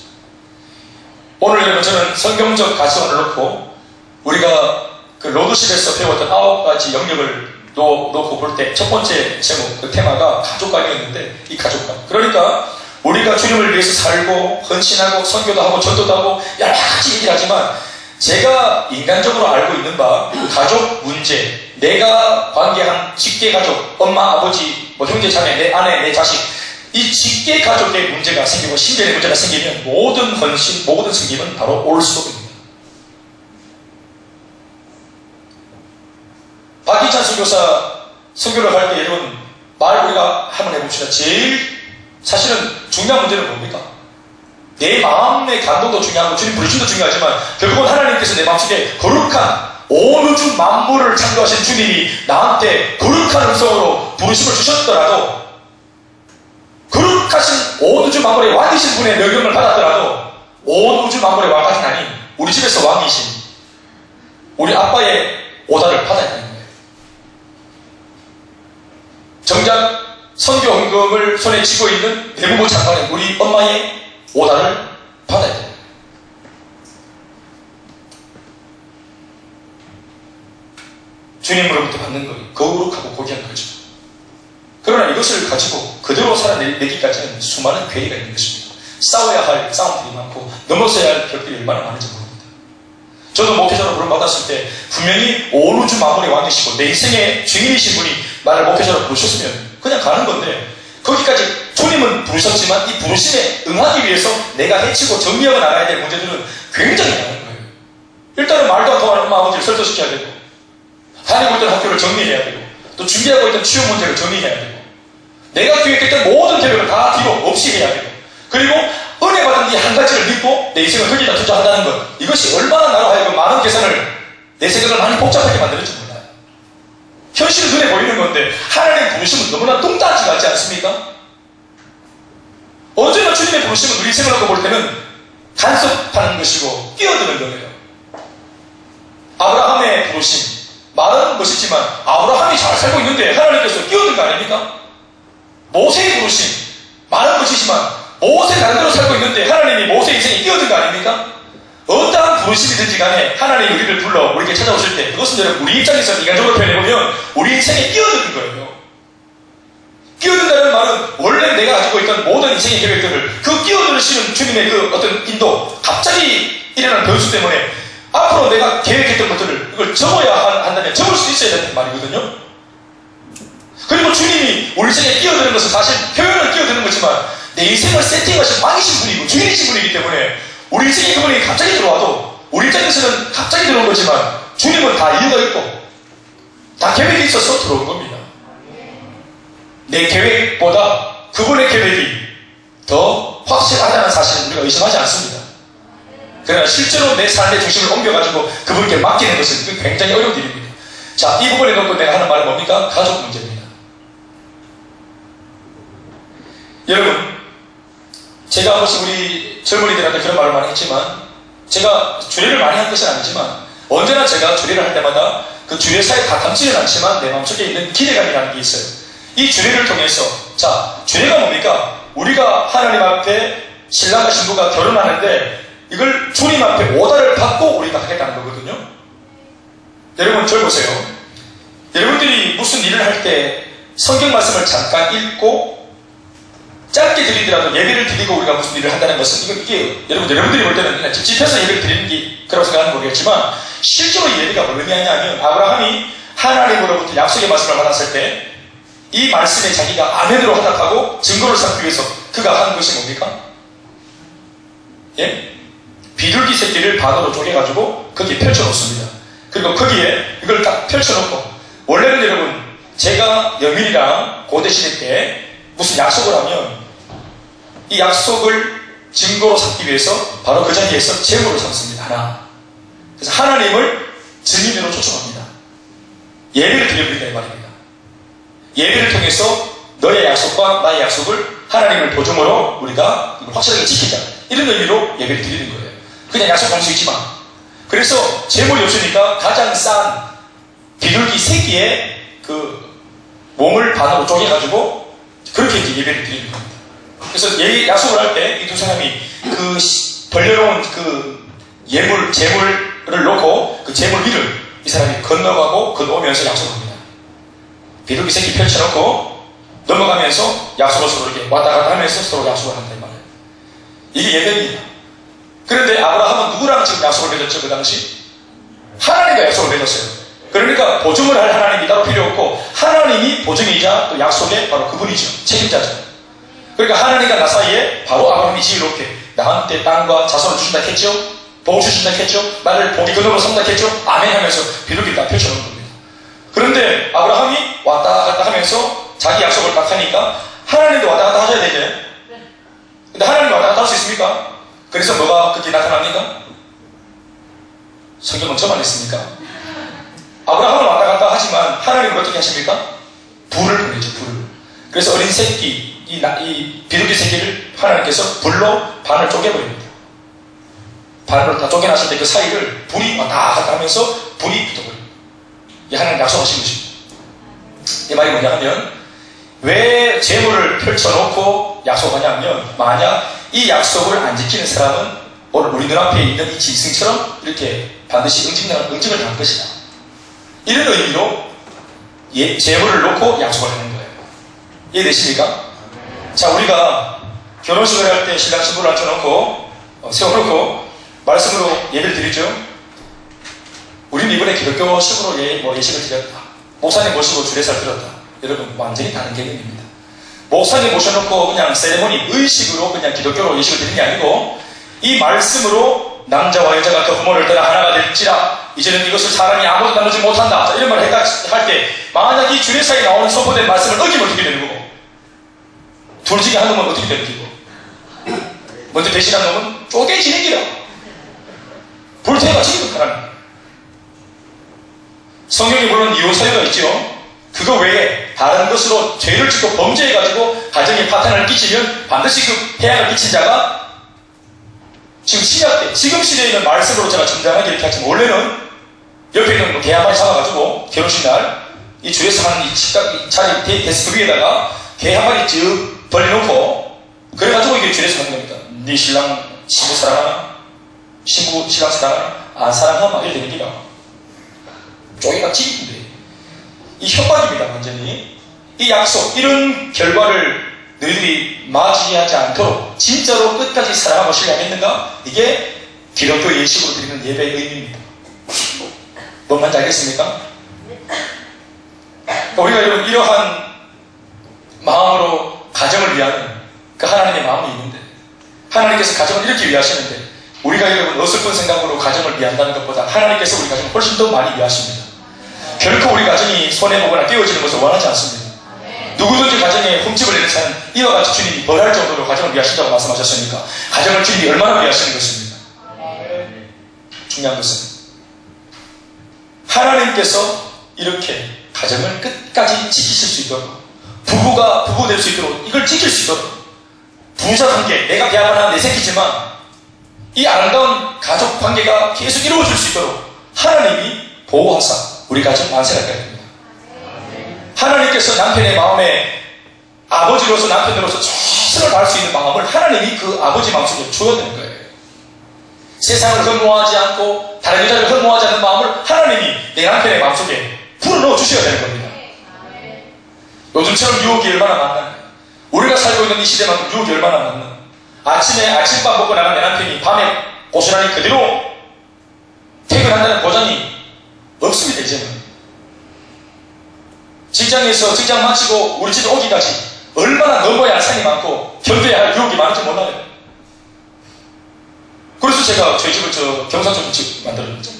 오늘 여러분 저는 성경적 가치관을 놓고 우리가 그 로드십에서 배웠던 9가지 영역을 놓고 볼 때 첫 번째 제목, 그 테마가 가족관이었는데 이 가족관. 그러니까 우리가 주님을 위해서 살고 헌신하고 선교도 하고 전도도 하고 여러 가지 얘기를 하지만 제가 인간적으로 알고 있는 바 가족 문제, 내가 관계한 직계가족, 엄마, 아버지, 뭐 형제, 자매, 내 아내, 내 자식, 이 직계가족의 문제가 생기고 신변의 문제가 생기면 모든 헌신, 모든 섬김은 바로 올 수업입니다. 박희찬 선교사 선교를 할 때 여러분 말 우리가 한번 해봅시다. 제일 사실은 중요한 문제는 뭡니까? 내 마음의 감동도 중요하고 주님 부르심도 중요하지만 결국은 하나님께서 내 마음속에 거룩한 온 우주 만물을 창조하신 주님이 나한테 거룩한 음성으로 부르심을 주셨더라도 거룩하신 온 우주 만물의 왕이신 분의 명령을 받았더라도 온 우주 만물의 왕이 아닌 우리 집에서 왕이신 우리 아빠의 오다를 받아야 되는 거예요. 정작 선교 헌금을 손에 쥐고 있는 대부분 장관의 우리 엄마의 오다를 받아야 돼요. 주님으로부터 받는 거예요. 거룩하고 고귀한 거죠. 그러나 이것을 가지고 그대로 살아내기까지는 수많은 괴리가 있는 것입니다. 싸워야 할 싸움들이 많고 넘어서야 할 벽들이 얼마나 많은지 모릅니다. 저도 목회자로 부름받았을 때 분명히 온 우주 만물의 왕이시고 내 인생의 주인이신 분이 나를 목회자로 부르셨으면 그냥 가는 건데 거기까지 주님은 부르셨지만 이 부르심에 응하기 위해서 내가 해치고 정리하고 나가야 될 문제들은 굉장히 많은 거예요. 일단은 말도 안 통하는 엄마 아버지를 설득시켜야 되고 다니고 있던 학교를 정리해야 되고 또 준비하고 있던 취업 문제를 정리해야 되고 내가 기획했던 모든 계획을 다 뒤로 없이 해야 되고 그리고 은혜 받은 이 한 가지를 믿고 내 인생을 거기다 투자한다는 것 이것이 얼마나 나로 하여금 많은 계산을 내 생각을 많이 복잡하게 만들었지 몰라요. 현실은 눈에 보이는 건데 하나님의 부르심은 너무나 뚱딴지 같지 않습니까? 언제나 주님의 부르심은 우리 인생을 하고 볼 때는 간섭하는 것이고 끼어드는 거예요. 아브라함의 부르심 말은 멋있지만 아브라함이 잘 살고 있는데 하나님께서 끼어든 거 아닙니까? 모세의 부르심 말은 멋있지만 모세 다른 대로 살고 있는데 하나님이 모세 인생에 끼어든 거 아닙니까? 어떠한 부르심이든지 간에 하나님이 우리를 불러 우리에게 찾아오실 때 그것은 여러분 우리 입장에서 인간적으로 표현해보면 우리 인생에 끼어드는 거예요. 끼어든다는 말은 원래 내가 가지고 있던 모든 인생의 계획들을 그 끼어들으시는 주님의 그 어떤 인도 갑자기 일어난 변수 때문에 앞으로 내가 계획했던 것들을 이걸 접어야 한다면 접을 수 있어야 된다는 말이거든요. 그리고 주님이 우리 인생에 끼어드는 것은 사실 표현은 끼어드는 거지만 내 인생을 세팅하신 왕이신 분이고 주인이신 분이기 때문에 우리 인생에 그분이 갑자기 들어와도 우리 입장에서는 갑자기 들어온 거지만 주님은 다 이유가 있고 다 계획이 있어서 들어온 겁니다. 내 계획보다 그분의 계획이 더 확실하다는 사실은 우리가 의심하지 않습니다. 그러나 실제로 내 삶의 중심을 옮겨가지고 그분께 맡기는 것은 굉장히 어려운 일입니다. 자, 이 부분에 놓고 내가 하는 말은 뭡니까? 가족 문제입니다. 여러분 제가 혹시 우리 젊은이들한테 그런 말을 많이 했지만 제가 주례를 많이 한 것은 아니지만 언제나 제가 주례를 할 때마다 그 주례사에 다 담지는 않지만 내 마음속에 있는 기대감이라는 게 있어요. 이 주례를 통해서 자 주례가 뭡니까? 우리가 하나님 앞에 신랑과 신부가 결혼하는데 이걸 주님 앞에 오다를 받고 우리가 하겠다는 거거든요. 여러분 절 보세요. 여러분들이 무슨 일을 할 때 성경 말씀을 잠깐 읽고 짧게 드리더라도 예배를 드리고 우리가 무슨 일을 한다는 것은 이게 여러분들이 볼 때는 그냥 집집해서 예배를 드리는 게 그라고 생각하는 모르겠지만 실제로 예배가 뭘 의미하냐면 아브라함이 하나님으로부터 약속의 말씀을 받았을 때 이 말씀에 자기가 아멘으로 허락하고 증거를 삼기 위해서 그가 한 것이 뭡니까? 예? 비둘기 새끼를 반으로 쪼개가지고 거기에 펼쳐놓습니다. 그리고 거기에 이걸 딱 펼쳐놓고 원래는 여러분 제가 여민이랑 고대시대 때 무슨 약속을 하면 이 약속을 증거로 삼기 위해서 바로 그 자리에서 제물을 삼습니다. 하나. 그래서 하나님을 증인으로 초청합니다. 예배를 드려버린다 이 말입니다. 예배를 통해서 너의 약속과 나의 약속을 하나님을 보증으로 우리가 확실하게 지키자. 이런 의미로 예배를 드리는 거예요. 그냥 약속할 수 있지만. 그래서 제물이 없으니까 가장 싼 비둘기 새끼의 그 몸을 반으로 쪼개가지고 그렇게 이제 예배를 드리는 겁니다. 그래서 약속을 할 때 이 두 사람이 그 벌려놓은 그 제물을 놓고 그 제물 위를 이 사람이 건너오면서 약속합니다. 비둘기 새끼 펼쳐놓고 넘어가면서 약속을 서로 이렇게 왔다 갔다 하면서 서로 약속을 한다 이 말이에요. 이게 예배입니다. 그런데 아브라함은 누구랑 지금 약속을 맺었죠? 그 당시 하나님과 약속을 맺었어요. 그러니까 보증을 할 하나님이 따로 필요 없고 하나님이 보증이자 또 약속의 바로 그분이죠. 책임자죠. 그러니까 하나님과 나 사이에 바로 아브라함이 지혜롭게 나한테 땅과 자손을 주신다 했죠. 복을 주신다 했죠. 나를 복이 근원으로 삼다 했죠. 아멘 하면서 비둘기를 딱 펼쳐놓은 겁니다. 그런데 아브라함이 왔다 갔다 하면서 자기 약속을 딱 하니까 하나님도 왔다 갔다 하셔야 되죠. 근데 하나님도 왔다 갔다 할 수 있습니까? 그래서 뭐가 그렇게 나타납니까? 성경은 저만 했습니까? 아브라함은 왔다 갔다 하지만 하나님은 어떻게 하십니까? 불을 보내죠. 불을. 그래서 어린 새끼 이 비둘기 새끼를 하나님께서 불로 반을 쪼개버립니다. 반으로 다 쪼개놨을 때 그 사이를 불이 왔다 갔다 하면서 불이 붙어버립니다. 이 하나님 약속하신 것입니다. 이 말이 뭐냐 하면 왜 제물을 펼쳐놓고 약속하냐면 만약 이 약속을 안 지키는 사람은 오늘 우리 눈앞에 있는 이 짐승처럼 이렇게 반드시 응징을 당할 것이다. 이런 의미로 제물을 놓고 약속을 하는 거예요. 이해되십니까? 자, 우리가 결혼식을 할 때 신랑 신부를 앉혀놓고 세워놓고 말씀으로 예배를 드리죠. 우리는 이번에 기독교식으로 예식을 드렸다. 목사님 모시고 주례사를 드렸다. 여러분 완전히 다른 개념입니다. 목사님 모셔놓고 그냥 세레모니 의식으로 그냥 기독교로 예식을 드리는 게 아니고 이 말씀으로 남자와 여자가 그 부모를 떠나 하나가 될지라 이제는 이것을 사람이 아무도 나누지 못한다. 자, 이런 말을 할 때 만약 이 주례사에 나오는 선포된 말씀을 어기면 어떻게 되는 거고 둘 중에 한 놈은 어떻게 되는 거고 먼저 배신한 놈은 쪼개지는 기라 불태가 지금 하나님. 성경에 물론 이혼 사유가 있죠. 그거 외에 다른 것으로 죄를 짓고 범죄해가지고 가정에 파탄을 끼치면 반드시 그 해악을 끼친 자가 지금 신약 때 지금 시대에 있는 말씀으로 제가 점잖하게 이렇게 하지만 원래는 옆에 있는 뭐 개 한 마리 사가지고 결혼식 날 이 주에서 하는 이 자리 데스크 위에다가 개 한 마리 쭉 벌려놓고 그래가지고 이게 주에서 하는 겁니다. 네 신랑 신부 사랑하나? 신부 신랑 사랑하나? 안 사랑하나? 이렇게 되는 기라 쪼개가 찌는데 이 협박입니다. 완전히 이 약속 이런 결과를 너희들이 맞이하지 않도록 진짜로 끝까지 사랑하고 신뢰하겠는가? 이게 기독교 예식으로 드리는 예배의 의미입니다. 뭔 말인지 알겠습니까? 우리가 이러한 마음으로 가정을 위하는 그 하나님의 마음이 있는데 하나님께서 가정을 이렇게 위하시는데 우리가 여러분 어설픈 생각으로 가정을 위한다는 것보다 하나님께서 우리 가정을 훨씬 더 많이 위하십니다. 결코 우리 가정이 손해보거나 깨어지는 것을 원하지 않습니다. 누구든지 가정에 흠집을 내는 사람 이와 같이 주님이 벌할 정도로 가정을 위하신다고 말씀하셨으니까 가정을 주님이 얼마나 위하시는 것입니다. 중요한 것은 하나님께서 이렇게 가정을 끝까지 지키실 수 있도록 부부가 부부 될 수 있도록 이걸 지킬 수 있도록 부자 관계 내가 배아가나 내 새끼지만 이 아름다운 가족 관계가 계속 이루어질 수 있도록 하나님이 보호하사 우리 가정 만세할 겁니다. 하나님께서 남편의 마음에 아버지로서 남편으로서 최선을 다할 수 있는 마음을 하나님이 그 아버지 마음속에 주어야 되는 거예요. 세상을 흠모하지 않고 다른 여자를 흠모하지 않는 마음을 하나님이 내 남편의 마음속에 불어넣어 주셔야 되는 겁니다. 요즘처럼 유혹이 얼마나 많나. 우리가 살고 있는 이 시대만큼 유혹이 얼마나 많나. 아침에 아침밥 먹고 나간 내 남편이 밤에 고스란히 그대로 퇴근한다는 보장이 없습니다. 이제는 직장에서 직장 마치고 우리 집에 오기까지 얼마나 넘어야 할 산이 많고 견뎌야 할 유혹이 많은지 몰라요. 그래서 제가 저희 집을 경산 쪽에 집 만들었죠.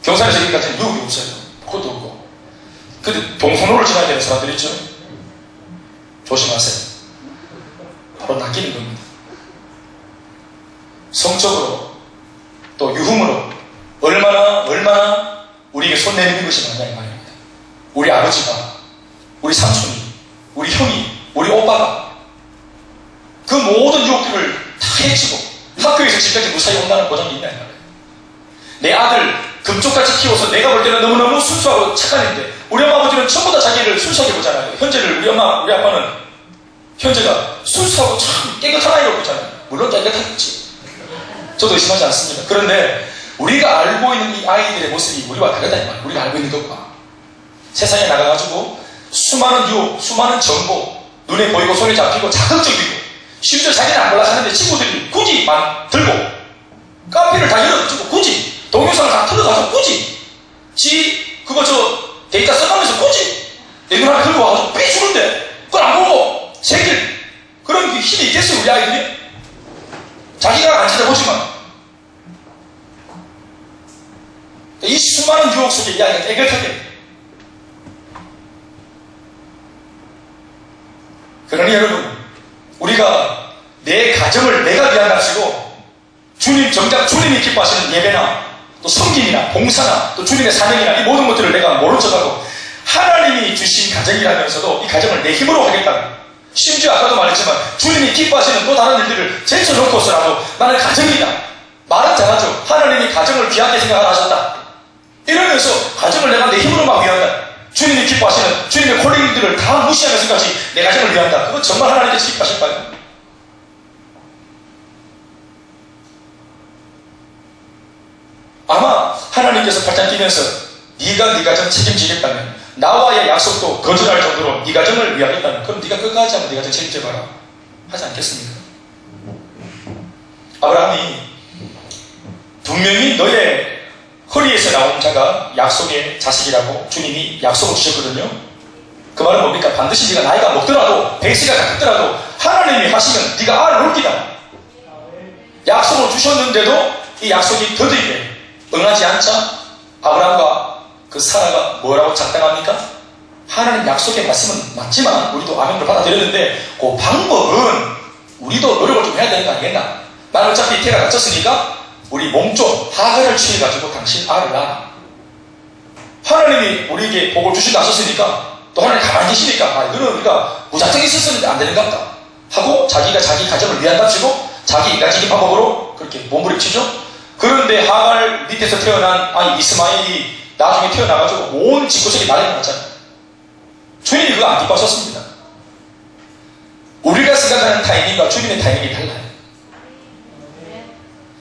경산에서 여기까지는 유혹이 없어요. 그것도 없고. 근데 동선로를 지나야 되는 사람들이 있죠. 조심하세요. 바로 낚이는 겁니다. 성적으로 또 유흥으로 얼마나 우리에게 손 내미는 것이 많냐 이 말입니다. 우리 아버지가, 우리 삼촌이, 우리 형이, 우리 오빠가 그 모든 유혹들을 다 해치고 학교에서 집까지 무사히 온다는 보장이 있냐 이 말이에요. 내 아들 금쪽같이 키워서 내가 볼 때는 너무너무 순수하고 착한 애인데 우리 엄마 아버지는 전부 다 자기를 순수하게 보잖아요. 현재를 우리 엄마 우리 아빠는 현재가 순수하고 참 깨끗한 아이라고 보잖아요. 물론 깨끗하겠지. 저도 의심하지 않습니다. 그런데 우리가 알고 있는 이 아이들의 모습이 우리와 다르다 이 말이에요. 우리가 알고 있는 것과 세상에 나가가지고 수많은 유혹, 수많은 정보 눈에 보이고 손에 잡히고 자극적이고 심지어 자기는 안 몰라하는데 친구들이 굳이 들고 카페를 다 열어주고 굳이 동영상을 다 틀어가서 굳이 그거 데이터 써가면서 굳이 내 눈 앞에 들고 와가지고 삐죽는데 그걸 안 보고 새길 그런 힘이 있겠어요 우리 아이들이? 자기가 안 찾아보지만 이 수많은 유혹 속에 이 아이가 깨끗하게. 그러니 여러분 우리가 내 가정을 내가 위한답시고 주님 정작 주님이 기뻐하시는 예배나 또 섬김이나 봉사나 또 주님의 사명이나 이 모든 것들을 내가 모른 척하고 하나님이 주신 가정이라면서도 이 가정을 내 힘으로 하겠다. 심지어 아까도 말했지만 주님이 기뻐하시는 또 다른 일들을 제쳐놓고서라도 나는 가정이다. 말은 잘하죠. 하나님이 가정을 귀하게 생각하라 하셨다. 이러면서 가정을 내가 내 힘으로 막 위한다. 주님이 기뻐하시는 주님의 콜링들을 다 무시하면서까지 내 가정을 위한다. 그건 정말 하나님께서 기뻐하실까요? 아마 하나님께서 팔짱 끼면서 네가 네 가정 책임지겠다면 나와의 약속도 거절할 정도로 네 가정을 위하겠다면 그럼 네가 끝까지 한번 네 가정 책임져봐라 하지 않겠습니까? 아브라함이 분명히 너의 허리에서 나온 자가 약속의 자식이라고 주님이 약속을 주셨거든요. 그 말은 뭡니까? 반드시 네가 나이가 먹더라도 백세가 가깝더라도 하나님이 하시면 네가 알을 놓을 기다. 약속을 주셨는데도 이 약속이 더디게 응하지 않자 아브라함과 그 사라가 뭐라고 작당합니까? 하나님 약속의 말씀은 맞지만 우리도 아멘을 받아들였는데 그 방법은 우리도 노력을 좀 해야 되는 거 아니겠나? 나는 어차피 태가 다쳤으니까 우리 몸좀 하가를 취해가지고 당신 알을 낳아. 하나님이 우리에게 복을 주시다 하셨으니까 또 하나님 가만히 계시니까 이거는 우리가 무작정이 있었는데 안 되는 것 같다 하고 자기가 자기 가정을 위한답시고 자기 인간적인 방법으로 그렇게 몸부림치죠. 그런데 하갈 밑에서 태어난 아이 이스마엘이 나중에 태어나가지고 온 집구석이 난리가 났잖아요. 주님이 그거 안 기뻐하셨습니다. 우리가 생각하는 타이밍과 주님의 타이밍이 달라요.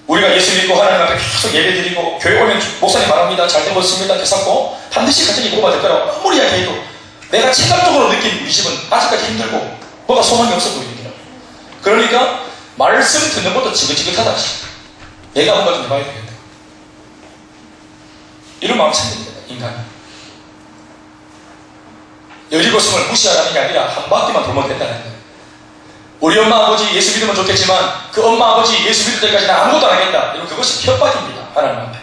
우리가 예수 믿고 하나님 앞에 계속 예배드리고 교회 오면 목사님 말합니다. 잘된 것 같습니다. 괜찮고 반드시 가정이 복받을 거라고 아무리 이야기해도 내가 체감적으로 느낀 우리 집은 아직까지 힘들고 뭐가 소망이 없어 보입니다. 그러니까 말씀 듣는 것도 지긋지긋하다. 내가 뭔가 좀 해봐야 되겠다. 이런 마음 생깁니다. 인간이. 여리고성을 무시하라는 게 아니라 한 바퀴만 돌면 된다는 거예요. 우리 엄마 아버지 예수 믿으면 좋겠지만 그 엄마 아버지 예수 믿을 때까지는 아무것도 안 하겠다. 이런 그것이 협박입니다. 하나님 앞에.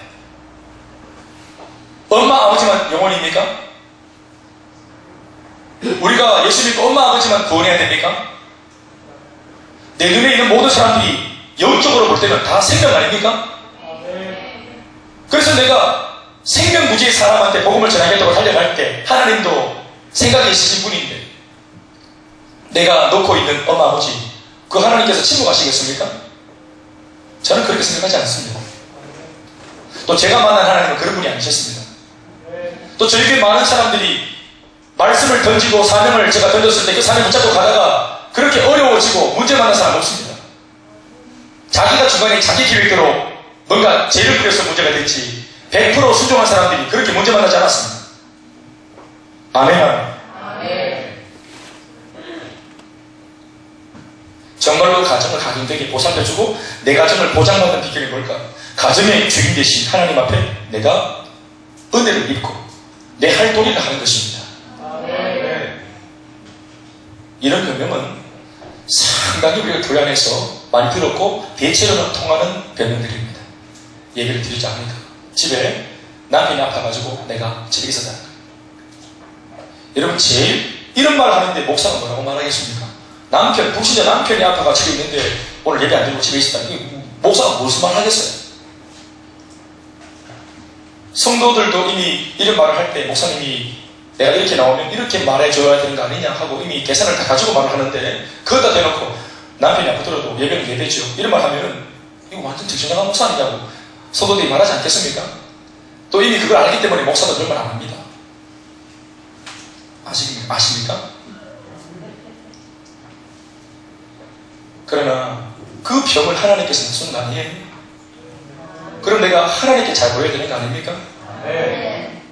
엄마 아버지만 영원입니까? 우리가 예수 믿고 엄마 아버지만 구원해야 됩니까? 내 눈에 있는 모든 사람들이 영적으로 볼 때는 다 생명 아닙니까? 그래서 내가 생명부지의 사람한테 복음을 전하겠다고 달려갈 때 하나님도 생각이 있으신 분인데 내가 놓고 있는 엄마 아버지 그 하나님께서 침묵하시겠습니까? 저는 그렇게 생각하지 않습니다. 또 제가 만난 하나님은 그런 분이 아니셨습니다. 또 저에게 많은 사람들이 말씀을 던지고 사명을 제가 던졌을 때 그 사명 붙잡고 가다가 그렇게 어려워지고 문제 만난 사람 없습니다. 자기가 중간에 자기 계획대로 뭔가 죄를 부려서 문제가 됐지 100% 순종한 사람들이 그렇게 문제 만나지 않았습니다. 아멘. 아멘. 가정을 가정되게 보살펴주고 내 가정을 보장받는 비결이 뭘까? 가정의 주인 대신 하나님 앞에 내가 은혜를 입고 내 할 도리를 하는 것입니다. 이런 변명은 상당히 우리가 교회 안에서 많이 들었고 대체로는 통하는 변명들입니다. 얘기를 드리지 않으니까 집에 남편이 아파가지고 내가 집에 있었다. 여러분 제일 이런 말 하는데 목사가 뭐라고 말하겠습니까? 불신자 남편이 아파가 집에 있는데 오늘 예배 안 드리고 집에 있었다. 목사가 무슨 말 하겠어요? 성도들도 이미 이런 말을 할 때 목사님이 내가 이렇게 나오면 이렇게 말해줘야 되는 거 아니냐 하고 이미 계산을 다 가지고 말을 하는데 그것다 대놓고 남편이 아프더라도 예배는 예배죠. 이런 말 하면은 이거 완전 정신나간 목사 아니냐고 성도들이 말하지 않겠습니까? 또 이미 그걸 알기 때문에 목사도 그런 말 안 합니다. 아십니까? 그러나 그 병을 하나님께서 나서는 거 아니에요? 그럼 내가 하나님께 잘 보여야 되는 거 아닙니까? 네.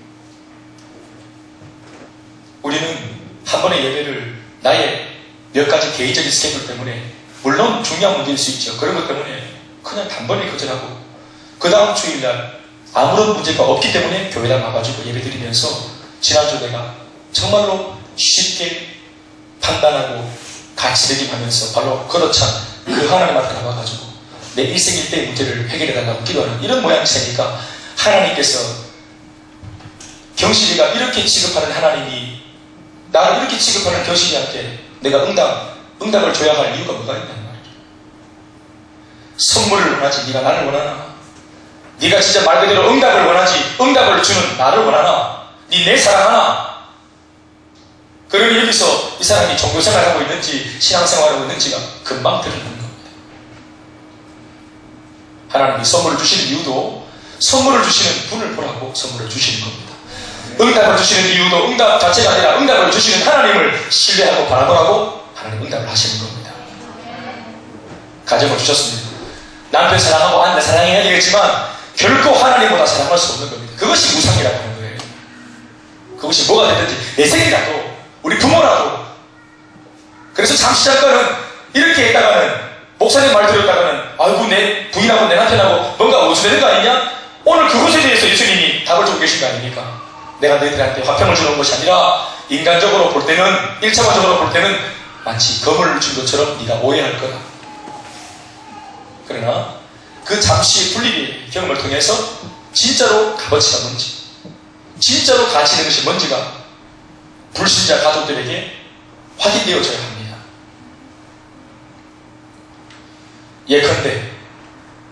우리는 한 번의 예배를 나의 몇 가지 개인적인 스케줄 때문에 물론 중요한 문제일 수 있죠. 그런 것 때문에 그냥 단번에 거절하고 그 다음 주일날 아무런 문제가 없기 때문에 교회당 와가지고 예배 드리면서 지난주 내가 정말로 쉽게 판단하고 가치대김하면서 바로 걸어찬 그 하나님 앞에 나와가지고 내 일생일대의 문제를 해결해달라고 기도하는 이런 모양이 생기니까 하나님께서 경실이가 이렇게 취급하는 하나님이 나를 이렇게 취급하는 경실이한테 내가 응답을 줘야 할 이유가 뭐가 있냐는 말이죠. 선물을 원하지 네가 나를 원하나? 네가 진짜 말 그대로 응답을 원하지 응답을 주는 나를 원하나? 네 내 사랑하나? 그러니 여기서 이 사람이 종교생활하고 있는지 신앙생활하고 있는지가 금방 드러나는 겁니다. 하나님이 선물을 주시는 이유도 선물을 주시는 분을 보라고 선물을 주시는 겁니다. 응답을 주시는 이유도 응답 자체가 아니라 응답을 주시는 하나님을 신뢰하고 바라보라고 하나님 응답을 하시는 겁니다. 가정을 주셨습니다. 남편 사랑하고 아내 사랑해야 되겠지만 결코 하나님보다 사랑할 수 없는 겁니다. 그것이 우상이라고 하는 거예요. 그것이 뭐가 됐든지 내 새끼라도 우리 부모라도. 그래서 잠시 잠깐은 이렇게 했다가는 목사님 말 들었다가는 아이고 내 부인하고 내 남편하고 뭔가 어수되는 거 아니냐? 오늘 그것에 대해서 예수님이 답을 주고 계신 거 아닙니까? 내가 너희들한테 화평을 주는 것이 아니라 인간적으로 볼 때는 1차원적으로 볼 때는 마치 검을 준 것처럼 네가 오해할 거다. 그러나 그 잠시 분리의 경험을 통해서 진짜로 값어치가 뭔지 진짜로 가치 있는 것이 뭔지가 불신자 가족들에게 확인되어져야 합니다. 예컨대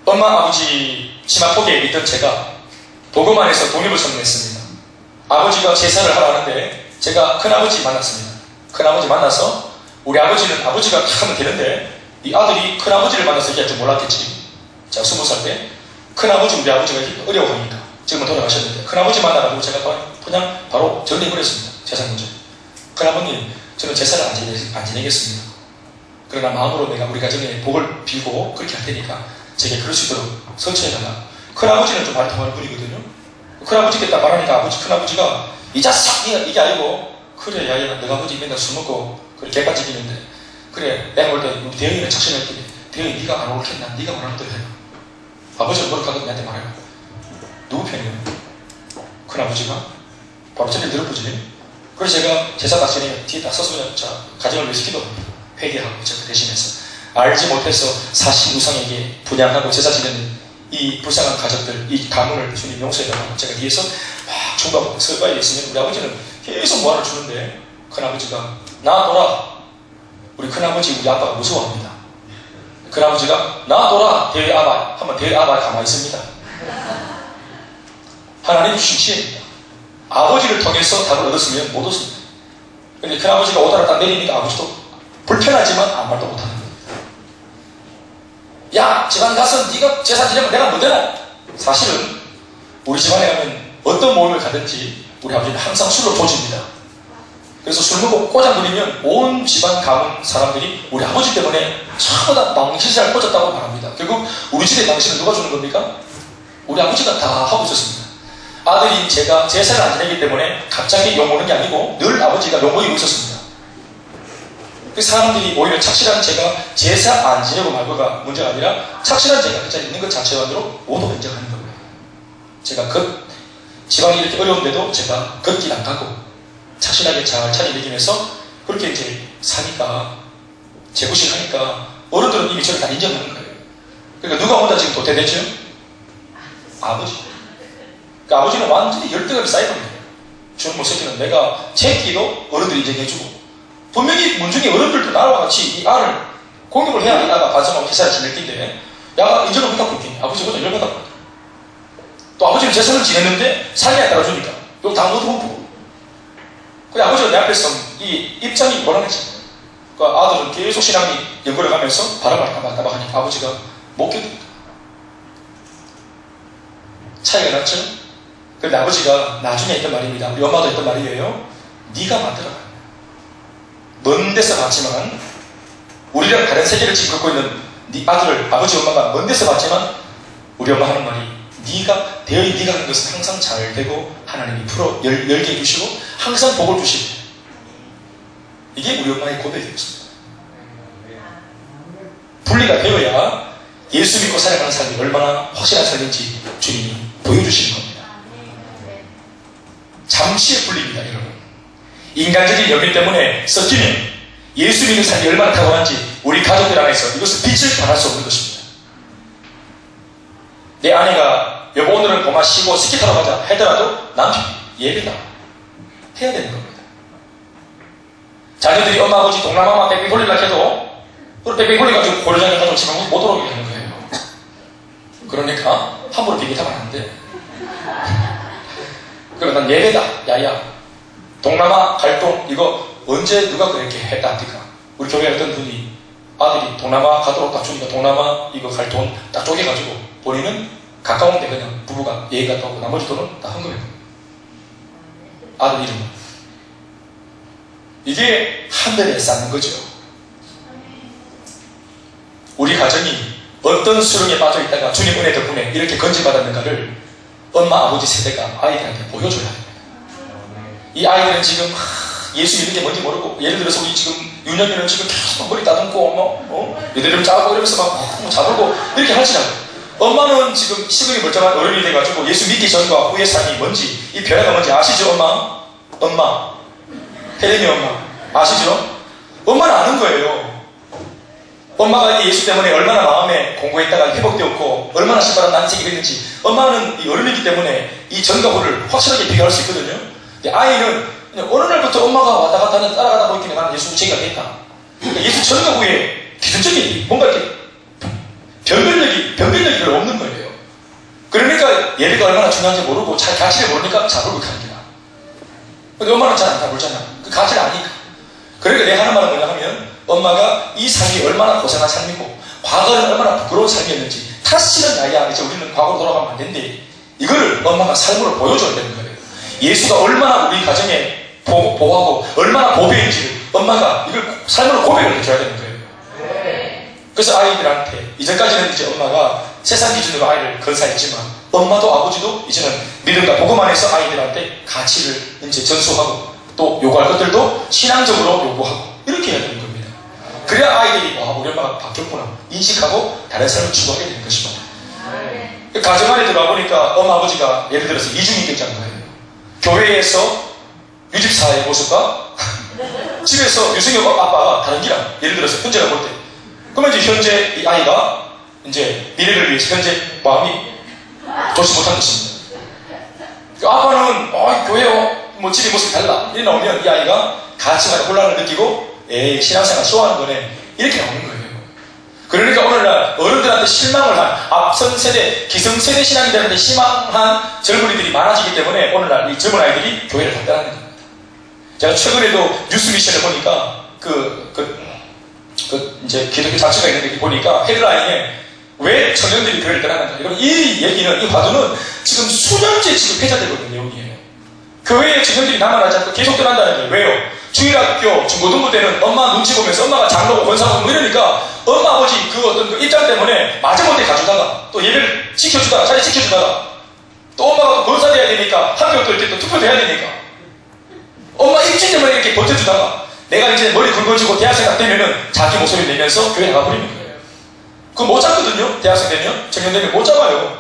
엄마 아버지 치마폭에 있던 제가 보고만에서 독립을 선언했습니다. 아버지가 제사를 하러 하는데 제가 큰아버지 만났습니다. 큰아버지 만나서 우리 아버지는 아버지가 탁 하면 되는데 이 아들이 큰아버지를 만나서 얘기할 줄 몰랐겠지. 제가 20살 때 큰아버지 우리 아버지가 어려워하니까 지금은 돌아가셨는데 큰아버지 만나가지고 제가 그냥 바로 정리해버렸습니다. 제사 문제. 큰아버님 저는 제사를 안 지내겠습니다. 그러나 마음으로 내가 우리 가정에 복을 빌고 그렇게 할 테니까 제게 그럴 수 있도록 설치해달라. 큰아버지는 좀 많이 통하는 분이거든요. 큰아버지께 딱 말하니까 큰아버지가 이 자식 이게 아니고 그래 야야 너가 아버지 맨날 술 먹고 그래 개까지기는데 그래 내가 볼 때 우리 대영이는 작심했더니 대영이 네가 안 옳겠나 네가 원하는 대로 해라. 아버지가 노력하고 내한테 말해라. 누구 편이에요? 큰아버지가? 바로 전에 들어보지. 그래서 제가 제사 낙전에 뒤에 딱 서서 자 가정을 위해서 기도합니다. 회개하고 제가 대신해서 알지 못해서 사신 우상에게 분양하고 제사 지내는 이 불쌍한 가족들 이 가문을 주님 용서해달라고 제가 뒤에서 막 중보하고 설가에 있으면 우리 아버지는 계속 뭐하러 주는데 큰아버지가 나와둬라. 우리 큰아버지 우리 아빠가 무서워합니다. 큰아버지가 나와둬라 대회 아바 하면 대회 아바에 가만히 있습니다. 하나님 주시입니다. 아버지를 통해서 답을 얻었으면 못 얻습니다. 근데 큰아버지가 오다가 딱 내리니까 아버지도 불편하지만 아무 말도 못하는 거예요. 야 집안 가서 네가 제사 지내면 내가 뭐 되나? 사실은 우리 집안에 가면 어떤 모임을 가든지 우리 아버지는 항상 술로 조집니다. 그래서 술 먹고 꼬장 부리면 온 집안 가문 사람들이 우리 아버지 때문에 전부 다 망신살 꽂았다고 말합니다. 결국 우리 집에 망신은 누가 주는 겁니까? 우리 아버지가 다 하고 있었습니다. 아들이 제가 제사를 안 지내기 때문에 갑자기 욕먹는 게 아니고 늘 아버지가 욕먹이고 있었습니다. 그 사람들이 오히려 착실한 제가 제사 안 지내고 말고가 문제가 아니라 착실한 제가 그 자리에 있는 것 자체만으로 모두 인정하는 겁니다. 제가 지방이 이렇게 어려운데도 제가 걷길 안 가고 착실하게 잘 차려 먹이면서 그렇게 이제 사니까 제구실 하니까 어른들은 이미 저를 다 인정하는 거예요. 그러니까 누가 혼자 지금 도태됐죠? 아버지. 그러니까 아버지는 완전히 열등감이 쌓여갑니다. 저는 뭐 새끼는 내가 새끼도 어른들이 인정해주고 분명히 문중에 어른들도 나와 같이 이 알을 공격을 해야 이 아가 반성하고 제사를 지낼 텐데 야가 인정을 못하고 있겠네. 아버지 혼자 열받았거든. 또 아버지는 제사를 지냈는데 살게 따라주니까 이거 다 못 보고 그 아버지가 내 앞에서 이 입장이 곤란해져. 그 아들은 계속 신앙이 연구를 가면서 바람을 따박따박하니까 아버지가 못 견딥니다. 차이가 났죠? 그런데 아버지가 나중에 했던 말입니다. 우리 엄마도 했던 말이에요. 네가 만들어가. 먼 데서 봤지만 우리랑 다른 세계를 지금 갖고 있는 네 아들을 아버지 엄마가 먼 데서 봤지만 우리 엄마 하는 말이 네가 하는 것은 항상 잘 되고 하나님이 열게 해주시고 항상 복을 주시고 이게 우리 엄마의 고백이었습니다. 분리가 되어야 예수 믿고 살아가는 삶이 얼마나 확실한 삶인지 주님이 보여주시는 겁니다. 잠시의 분리입니다, 여러분. 인간적인 연민 때문에 섞이면 예수 믿는 삶이 얼마나 탁월한지 우리 가족들 안에서 이것을 빛을 발할 수 없는 것입니다. 내 아내가 여보 오늘은 고마 쉬고 스키 타러 가자 하더라도 남편이 예배다 해야 되는 겁니다. 자녀들이 엄마 아버지 동남아만 뺑뺑 돌리려고 해도 뺑뺑 돌려가지고 고려장에 가지고 집에 못 들어오게 되는 거예요. 그러니까 함부로 비비타면 안 돼. 그러면 난 예배다. 야야 동남아 갈동 이거 언제 누가 그렇게 했다 니까 우리 교회에 어떤 분이 아들이 동남아 가도록 딱 주니까 동남아 이거 갈 돈 딱 쪼개가지고 본인은 가까운데 그냥 부부가 여행 갔다 오고 나머지 돈은 다 헌금했고 아들 이름은 이게 하늘에 쌓는 거죠. 우리 가정이 어떤 수렁에 빠져 있다가 주님 은혜 덕분에 이렇게 건져받았는가를 엄마 아버지 세대가 아이들한테 보여줘야 됩니다. 이 아이들은 지금 예수 믿는 게 뭔지 모르고 예를 들어서 우리 지금 윤영이는 지금 계속 머리 따듬고 얘들은 짜고 이러면서 막 자들고 이렇게 할지라고 엄마는 지금 시금이 멀쩡한 어른이 돼가지고 예수 믿기 전과 후의 삶이 뭔지 이 변화가 뭔지 아시죠? 엄마 혜린이 엄마 아시죠? 엄마는 아는 거예요. 엄마가 예수 때문에 얼마나 마음에 공고했다가 회복되었고 얼마나 신바람 난색이 됐는지 엄마는 이 어른이기 때문에 이 전과 후를 확실하게 비교할 수 있거든요. 근데 아이는 그냥 어느 날부터 엄마가 왔다 갔다 하는 따라가다 보니까 나는 예수 우체기가 됐다. 그러니까 예수 전과 후에 기준적인 뭔가 이렇게 변별력이 별로 없는 거예요. 그러니까 예배가 얼마나 중요한지 모르고 잘 가치를 모르니까 잡을 못하는 거야. 근데 엄마는 잘 안 모르잖아. 그 가치를 아니까. 그러니까 내가 하는 말은 뭐냐 하면 엄마가 이 삶이 얼마나 고생한 삶이고 과거는 얼마나 부끄러운 삶이었는지 다시는 나야 이제 우리는 과거로 돌아가면 안 된대. 이거를 엄마가 삶으로 보여줘야 되는 거예요. 예수가 얼마나 우리 가정에 보호하고 얼마나 보배인지를 엄마가 이걸 삶으로 고백을 해줘야 되는 거예요. 그래서 아이들한테 이전까지는 이제 엄마가 세상 기준으로 아이를 건사했지만 엄마도 아버지도 이제는 믿음과 복음 안에서 아이들한테 가치를 이제 전수하고 또 요구할 것들도 신앙적으로 요구하고 이렇게 해야 되는 겁니다. 그래야 아이들이 우리 엄마가 바뀌었구나 인식하고 다른 삶을 추구하게 되는 것입니다. 가정 안에 들어와 보니까 엄마 아버지가 예를 들어서 이중인 경자인 거예요. 교회에서 유집사의 모습과 집에서 유승엽 아빠가 다른 기라. 예를 들어서 현재가 볼 때 그러면 이제 현재 이 아이가 이제 미래를 위해서 현재 마음이 좋지 못한 것입니다. 아빠는 교회 뭐 집의 모습이 달라 이래 나오면 이 아이가 가치관에 혼란을 느끼고 신앙생활 쇼하는 거네 이렇게 나오는 거예요. 그러니까 오늘날 어른들한테 실망을 한 앞선 세대 기성세대 신앙인들한테 실망한 젊은이들이 많아지기 때문에 오늘날 이 젊은 아이들이 교회를 답변하는 겁니다. 제가 최근에도 뉴스 미션을 보니까 이제 기독교 잡지가 있는데 보니까 헤드라인에 왜 청년들이 교회를 떠나는가. 여러분 이 얘기는 이 화두는 지금 수년째 지금 회자되고 있는 내용이에요. 교회에 청년들이 남아나지 않고 계속 떠난다는 거예요. 왜요? 주일학교 중고등부 때는 엄마 눈치 보면서 엄마가 장로고 권사고 뭐 이러니까 엄마 아버지 그 어떤 그 입장 때문에 마지못해 가주다가 또 예배를 지켜주다가 자리 지켜주다가 또 엄마가 또 권사 돼야 되니까 학교 갈 때 또 투표도 해야 되니까 엄마 입지 때문에 이렇게 버텨주다가 내가 이제 머리 굵어지고 대학생 딱 되면은 자기 목소리 내면서 교회 나가버리는 거예요. 그거 못 잡거든요. 대학생 되면, 청년 되면 못 잡아요.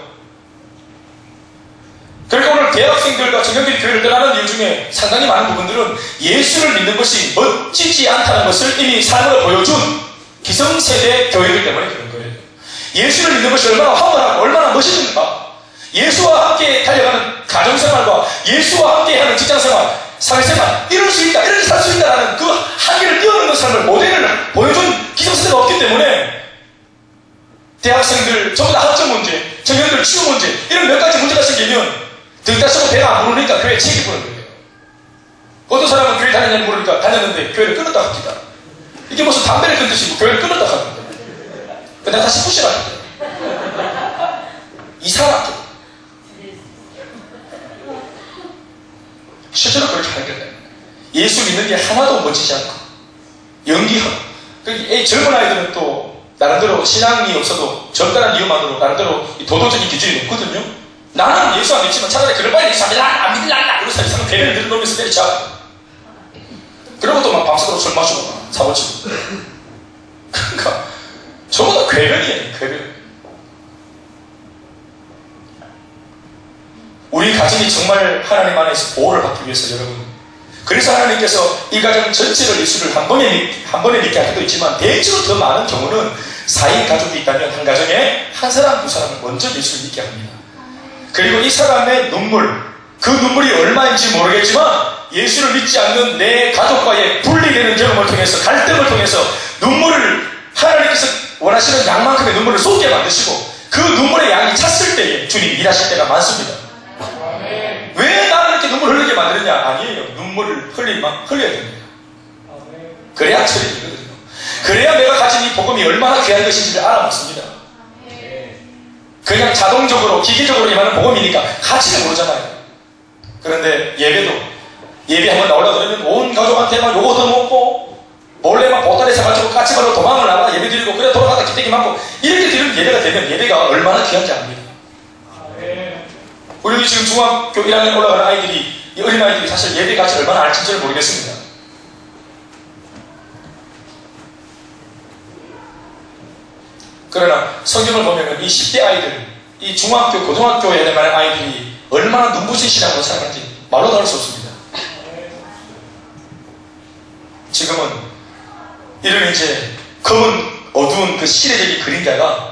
그러니까 오늘 대학생들과 청년들이 교회를 떠나는 이유 중에 상당히 많은 부분들은 예수를 믿는 것이 멋지지 않다는 것을 이미 삶으로 보여준 기성세대 교회이기 때문에 그런 거예요. 예수를 믿는 것이 얼마나 황홀하고 얼마나 멋있는가. 예수와 함께 달려가는 가정생활과 예수와 함께하는 직장생활, 사회생활, 이럴 수 있다, 이렇게 살 수 있다라는 그 한계를 뛰어넘는 삶을 모델을 보여준 기성세대가 없기 때문에 대학생들 전부 다 학점 문제, 청년들 취업 문제, 이런 몇 가지 문제가 생기면 등다 쓰고 배가 안 부르니까 교회에 책이 부는 거예요. 어떤 사람은 교회 다녔냐고 물으니까 다녔는데 교회를 끊었다 합니다. 이게 무슨 담배를 끊듯이 교회를 끊었다 합니다. 근데 내가 다시 푸시랍니다. 이상하게. 실제로 그렇게 하는 거예요. 예수 믿는 게 하나도 멋지지 않고 연기하고. 젊은 아이들은 또 나름대로 신앙이 없어도 젊다는 이유만으로 나름대로 도덕적인 기준이 높거든요. 나는 예수 안 믿지만 차라리 그걸 빨리 예수 안 믿을라 그래서 이상한 배를 들어놓으면서 때리자. 그러고 또 막 밤새도록 술 마시고 막 사고치고. 그러니까 저보다 괴변이에요. 괴변. 우리 가정이 정말 하나님 안에서 보호를 받기 위해서 여러분, 그래서 하나님께서 이 가정 전체를 예수를 한 번에 믿게 할 때도 있지만 대체로 더 많은 경우는 4인 가족이 있다면 한 가정에 한 사람 두 사람을 먼저 예수를 믿게 합니다. 그리고 이 사람의 눈물, 그 눈물이 얼마인지 모르겠지만 예수를 믿지 않는 내 가족과의 분리되는 경험을 통해서, 갈등을 통해서 눈물을 하나님께서 원하시는 양만큼의 눈물을 쏟게 만드시고 그 눈물의 양이 찼을 때에 주님 일하실 때가 많습니다. 왜 나는 이렇게 눈물 흘리게 만드느냐? 아니에요. 눈물을 흘려야 됩니다. 그래야 철이 되거든요. 그래야 내가 가진 이 복음이 얼마나 귀한 것인지를 알아먹습니다. 그냥 자동적으로 기계적으로 임하는 복음이니까 가치를 모르잖아요. 그런데 예배 한번 나오려고 그러면 온 가족한테 막 요거 얻어먹고 몰래 막 보따리 사가지고 까치발로 도망을 나가 예배 드리고 그래 돌아가다 기대기 맞고 이렇게 드리는 예배가 되면 예배가 얼마나 귀한지 압니다. 우리 지금 중학교 1학년 올라가는 아이들이, 이 어린아이들이 사실 예배 가치를 얼마나 알지를 모르겠습니다. 그러나 성경을 보면 이 10대 아이들, 이 중학교, 고등학교에 대한 아이들이 얼마나 눈부신 신앙으로 살아가는지 말로 다룰 수 없습니다. 지금은 이런 이제 검은 어두운 그 시대적인 그림자가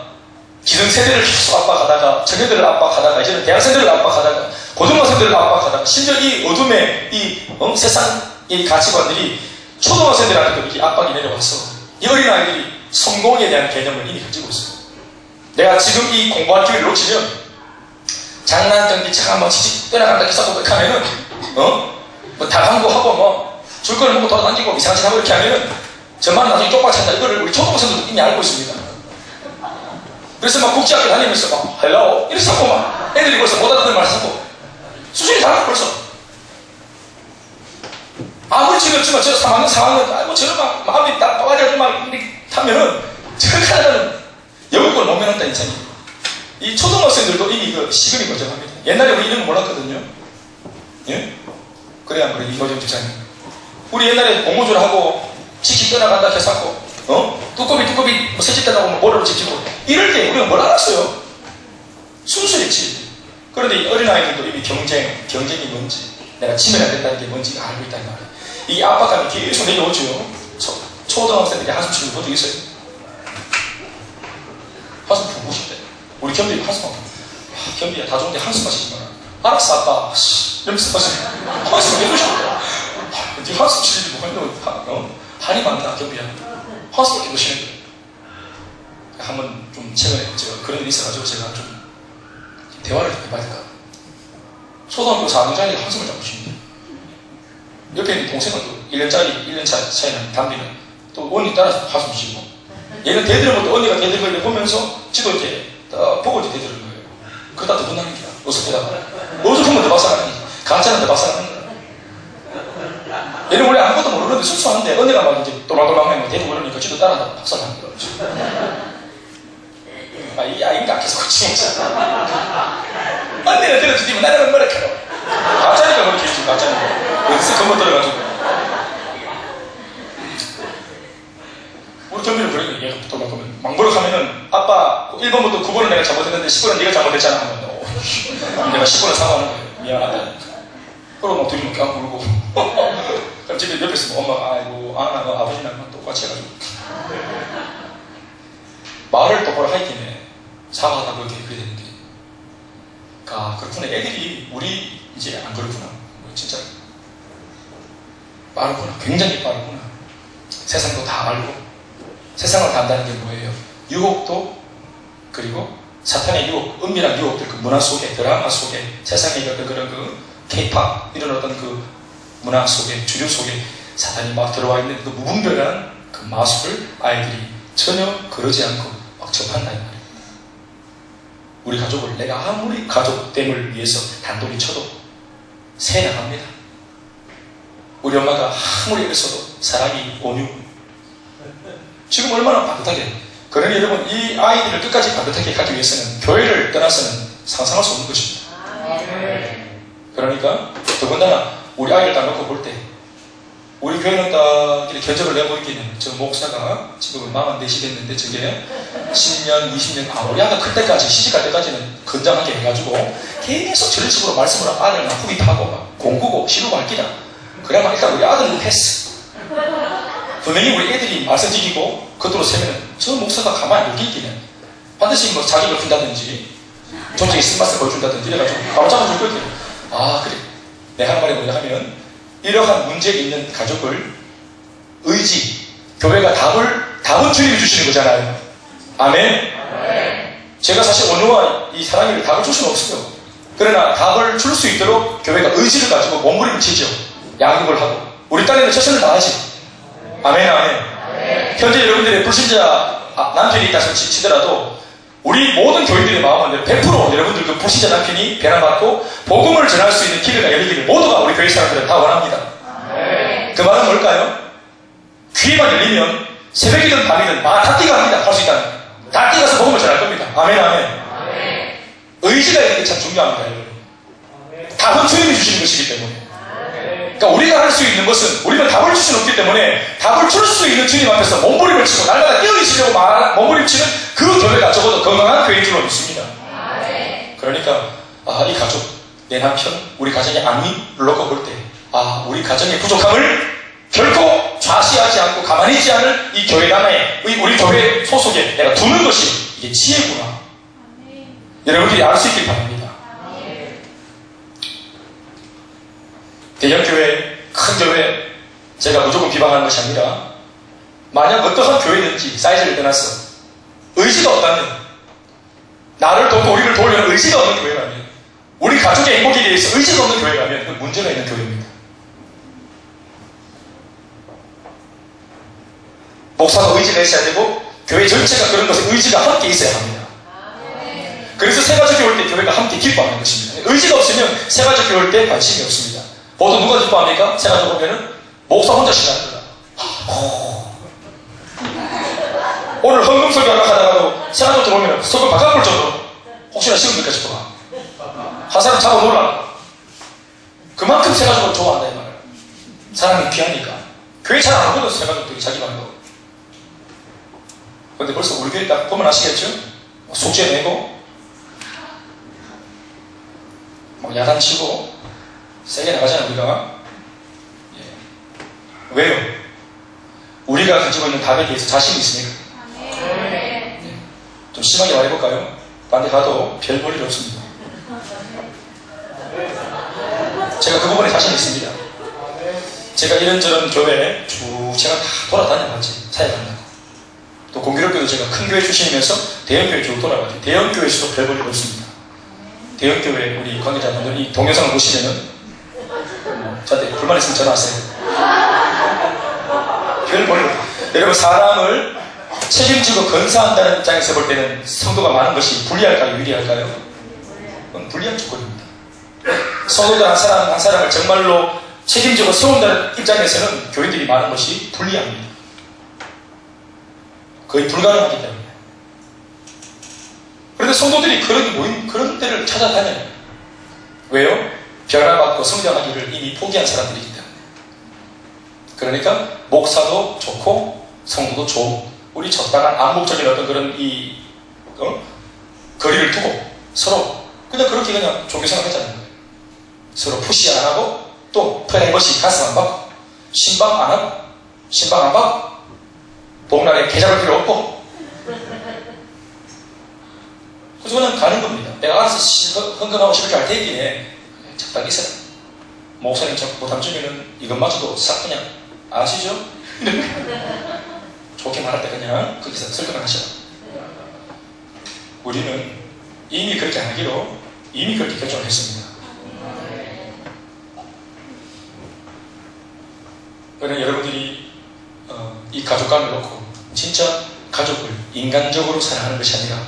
기성세대를 계속 압박하다가, 청년들을 압박하다가, 이제는 대학생들을 압박하다가, 고등학생들을 압박하다가, 심지어 이 어둠의 세상 이 가치관들이 초등학생들한테도 이렇게 압박이 내려와서 이 어린아이들이 성공에 대한 개념을 이미 가지고 있어요. 내가 지금 이 공부할 기회를 놓치면 장난전기 잠깐만 치직 떠나간다 기사고 하면은 뭐 다광고하고 뭐 줄 거를 먹고 돌아다니고 이상한 짓 하고 이렇게 하면은 저만 나중에 쪽박 찬다. 이거를 우리 초등학생들도 이미 알고 있습니다. 그래서 막 국제학교 다니면서 막 헬로 이래서 하고 막 애들이 벌써 못 알아듣는 말을 하고 수준이 다르고 벌써 아무리 지겹지만 저 3학년 4학년 아이고 저런 막 마음이 딱 빠져가지고 막 이렇게 하면은 저렇게 하다가는 영국을 못 면한다 인생이. 이 초등학생들도 이미 그 시근이 멀쩡합니다. 옛날에 우리 이런 거 몰랐거든요. 예? 그래 안 그래 이호정 주장님. 우리 옛날에 공모주를 하고 치킨 떠나간다 해서 하고 두꺼비 뭐 새집 떼다고 뭐 모래로 집지고 이럴 때 우리가 뭘 알았어요? 순수했지. 그런데 이 어린아이들도 이미 경쟁이 뭔지, 내가 치면 안 된다는 게 뭔지 알고 있다는 말이에요. 이 압박감이 계속 내려오죠. 초등학생들이 한숨 쉬는 거 어디 있어요? 한숨 보고 싶대. 우리 겸비가 한숨 하고, 겸비야 다 좋은데 한숨 하시지 마라. 알았어 아빠. 이러면서 한숨 계속 쉬고. 네 한숨 쉬지 뭐 한이 많다 겸비야. 한숨 계속 쉬는 거예요. 한번 좀 최근에 제가 그런 일이 있어가지고 제가 좀 대화를 좀 해봐야 될까. 초등학교 4학년짜리 한숨을 자꾸 쉽니다. 옆에 있는 동생은 또 1년차 차이는 담비는 또 언니 따라서 한숨 쉬고, 얘는 대들은 것도 언니가 대들은 걸 보면서 지도 이렇게 보고 이제 대들은 거예요. 그러다 더 혼나는 거야. 어설프다가. 어설프면 더 박살나는 거지. 가짜는 더 박살나는 거야. 얘는 원래 아무것도 모르는데 순수한데 언니가 막 이제 돌아돌아하면 대도 모르니까 지도 따라서 박살나는 거야. 이 아이인가 계속 고치면서 언니가 들어주면 나는 뭐라 캐러 가짜니까 그렇게 해주지. 가짜니까 어디서 그거 들어가지고 아버지는 깡 울고. 그럼 집에 옆에서 엄마가, 아이고, 아버지랑 똑같이 해가지고. 말을 똑바로 하기 때문에 사과하다 그렇게 되는 게. 아, 그렇구나. 애들이, 우리 이제 안 그렇구나. 진짜. 빠르구나. 굉장히 빠르구나. 세상도 다 알고. 세상을 다 안다는 게 뭐예요? 유혹도, 그리고 사탄의 유혹, 은밀한 유혹들, 그 문화 속에, 드라마 속에, 세상의 어떤 그런 그 K-팝, 이런 어떤 그 문화 속에, 주류 속에 사탄이 막 들어와 있는 그 무분별한 그 마술을 아이들이 전혀 그러지 않고 막 접한다, 이 말이에요. 우리 가족을 내가 아무리 가족됨을 위해서 단독이 쳐도 새 나갑니다. 우리 엄마가 아무리 애써도 사랑이 온유. 지금 얼마나 반듯하게. 그러니 여러분, 이 아이들을 끝까지 반듯하게 가기 위해서는 교회를 떠나서는 상상할 수 없는 것입니다. 그러니까 더군다나 우리 아이를 딱 놓고 볼 때 우리 교회는 딱 이렇게 견적을 내고 있기는 저 목사가 지금 44시 됐는데 저게 10년, 20년, 우리 아가 클 때까지, 시집갈 때까지는 건장하게 해가지고 계속 저런 식으로 말씀을 하고 아들 막 후비파고 막 공구고 시루고 할 기다. 그래야만 일단 우리 아들은 패스. 분명히 우리 애들이 말씀 지키고 겉으로 세면은 저 목사가 가만히 여기 있기는 반드시 뭐 자격을 푼다든지 존재의 쓴맛을 보여준다든지 이래가지고 바로 잡아줄 거예요. 아, 그래. 내 하는 말이 뭐냐 하면 이러한 문제 있는 가족을 의지, 교회가 답은 주님이 주시는 거잖아요. 아멘? 제가 사실 온유와 이 사랑이를 답을 줄 수는 없어요. 그러나 답을 줄 수 있도록 교회가 의지를 가지고 몸부림을 치죠. 양육을 하고. 우리 딸내미는 최선을 다하지. 아멘, 아멘. 현재 여러분들의 불신자 남편이 있다 치더라도 우리 모든 교인들의 마음은 100% 여러분들 그 불신자 남편이 배난받고 복음을 전할 수 있는 길을 열리기를 모두가 우리 교회 사람들은 다 원합니다. 그 말은 뭘까요? 귀만 열리면 새벽이든 밤이든 다 뛰어갑니다. 할 수 있다는. 다 뛰어가서 복음을 전할 겁니다. 아멘, 아멘. 의지가 있는 게 참 중요합니다. 여러분. 답은 주님이 주시는 것이기 때문에. 그러니까 우리가 할 수 있는 것은 우리는 답을 줄 수는 없기 때문에 답을 줄 수 있는 주님 앞에서 몸부림을 치고 날마다 뛰어있으려고 몸부림치는 그 교회가 적어도 건강한 교회인 줄로 믿습니다. 그러니까 이 가족, 내 남편, 우리 가정의 안위를 놓고 볼 때 우리 가정의 부족함을 결코 좌시하지 않고 가만히 있지 않을 이 교회 단에 우리 교회 소속에 내가 두는 것이 이게 지혜구나. 여러분들이 알 수 있길 바랍니다. 대형교회, 큰 교회, 제가 무조건 비방하는 것이 아니라 만약 어떠한 교회든지 사이즈를 떠나서 의지가 없다면, 나를 돕고 우리를 도우려는 의지가 없는 교회라면, 우리 가족의 행복에 대해서 의지가 없는 교회라면 그 문제가 있는 교회입니다. 목사가 의지가 있어야 되고 교회 전체가 그런 것에 의지가 함께 있어야 합니다. 그래서 새가족이 올 때 교회가 함께 기뻐하는 것입니다. 의지가 없으면 새가족이 올 때 관심이 없습니다. 보통 누가 기뻐합니까? 새가족 오면은 목사 혼자 신나는 거다. 오늘 헌금 설교하러 가다가도 새가족 들어오면 설교 바깥 볼 정도로 혹시나 식은일까 싶어가 한 사람 잡아 놀라. 그만큼 새가족을 좋아한다 이 말이야. 사람이 귀하니까. 교회 잘 안 오거든 새가족들이 자기만 거. 근데 벌써 우리 교회 딱 보면 아시겠죠? 속죄 내고 막 야단치고 세게 나가잖아요 우리가. 왜요? 우리가 가지고 있는 답에 대해서 자신이 있으니까. 좀 심하게 말해볼까요? 딴 데 가도 별 볼 일 없습니다. 제가 그 부분에 자신이 있습니다. 제가 이런저런 교회에 쭉 제가 다 돌아다녀봤지. 사역한다고. 또 공교롭게도 제가 큰 교회 출신이면서 대형교회 쭉 돌아가지. 대형교회에서도 별 볼 일 없습니다. 대형교회 우리 관계자분들 이 동영상을 보시면은 저한테 불만 있으면 전화하세요. 별 볼 일 없습니다. 여러분 사람을 책임지고 건사한다는 입장에서 볼 때는 성도가 많은 것이 불리할까요? 유리할까요? 그건 불리한 조건입니다. 성도들 한 사람 한 사람을 정말로 책임지고 세운다는 입장에서는 교인들이 많은 것이 불리합니다. 거의 불가능하기 때문에. 그런데 성도들이 그런 데를 찾아다녀요. 왜요? 변화받고 성장하기를 이미 포기한 사람들이기 때문에. 그러니까 목사도 좋고 성도도 좋고 우리 적당한 암묵적인 어떤 그런 거리를 두고 서로 그냥 그렇게 그냥 종교 생활하자는 거예요. 서로 푸시 안 하고 또 또 프라이버시 가슴 안 받고 신방 안 하고 신방 안 받고 복날에 계좌할 필요 없고 그래서 그냥 가는 겁니다. 내가 알아서 흥건하고 싶을 줄 알 테기에 적당히 있어라. 목사님 자꾸 부담 주면은 이것마저도 싹 그냥 아시죠? 좋게 말할 때 그냥 거기서 설득을 하셔라. 우리는 이미 그렇게 안 하기로 이미 그렇게 결정을 했습니다. 그러나 여러분들이 이 가족관을 놓고 진짜 가족을 인간적으로 사랑하는 것이 아니라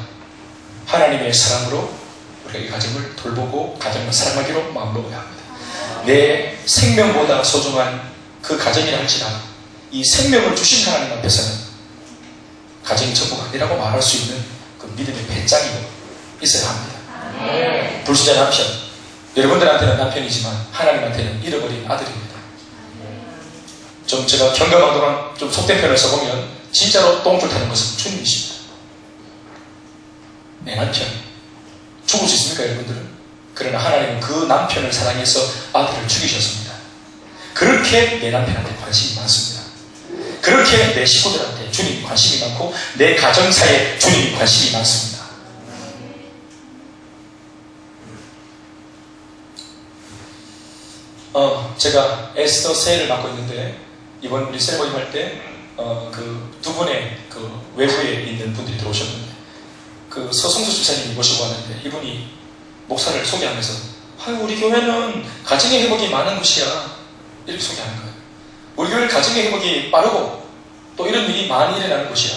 하나님의 사랑으로 우리가 이 가정을 돌보고 가정을 사랑하기로 마음먹어야 합니다. 내 생명보다 소중한 그 가정이라 할지라도 이 생명을 주신 하나님 앞에서는 가정이 전부가 아니라고 말할 수 있는 그 믿음의 배짱이 있어야 합니다. 불수자 남편, 여러분들한테는 남편이지만 하나님한테는 잃어버린 아들입니다. 좀 제가 경감한 동안 좀 속된 편을 써보면 진짜로 똥줄 타는 것은 주님이십니다. 내 남편 죽을 수 있습니까 여러분들은? 그러나 하나님은 그 남편을 사랑해서 아들을 죽이셨습니다. 그렇게 내 남편한테 관심이 많습니다. 그렇게 내 식구들한테 주님이 관심이 많고 내 가정사에 주님이 관심이 많습니다. 제가 에스더 세를 맡고 있는데 이번 우리 세레모니 할 때 그 두 분의 그 외부에 있는 분들이 들어오셨는데 그 서성수 집사님이 모시고 왔는데 이분이 목사를 소개하면서 우리 교회는 가정의 회복이 많은 곳이야 이렇게 소개하는 거예요. 우리 교회는 가정의 회복이 빠르고 또 이런 일이 많이 일어나는 곳이야.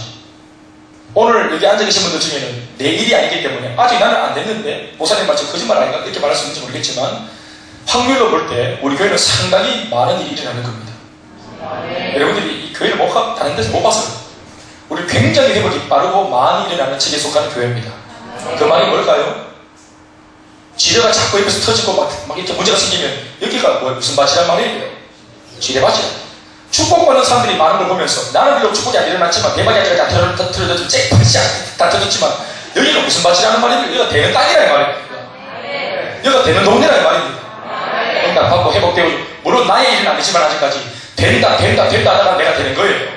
오늘 여기 앉아 계신 분들 중에는 내 일이 아니기 때문에 아직 나는 안 됐는데 목사님 마치 거짓말 아닌가 이렇게 말할 수 있는지 모르겠지만 확률로 볼 때 우리 교회는 상당히 많은 일이 일어나는 겁니다. 여러분들이 이 교회를 다른 데서 못 봐서 우리 굉장히 회복이 빠르고 많이 일어나는 측에 속하는 교회입니다. 그 말이 뭘까요? 지뢰가 자꾸 옆에서 터지고 막 이렇게 문제가 생기면 여기가 무슨 밭이란 말이에요? 지뢰밭이야. 축복받는 사람들이 많은 걸 보면서 나는 비록 축복이 안 일어났지만 대박이 아니라 다 틀어졌지만 잭팟이 다 터졌지만 여기는 무슨 밭이라는 말이에요? 여기가 되는 땅이라는 말이에요. 여기가 되는 동네라는 말입니다. 응답받고 회복되고 물론 나의 일은 아니지만 아직까지 된다 하다가 내가 되는 거예요.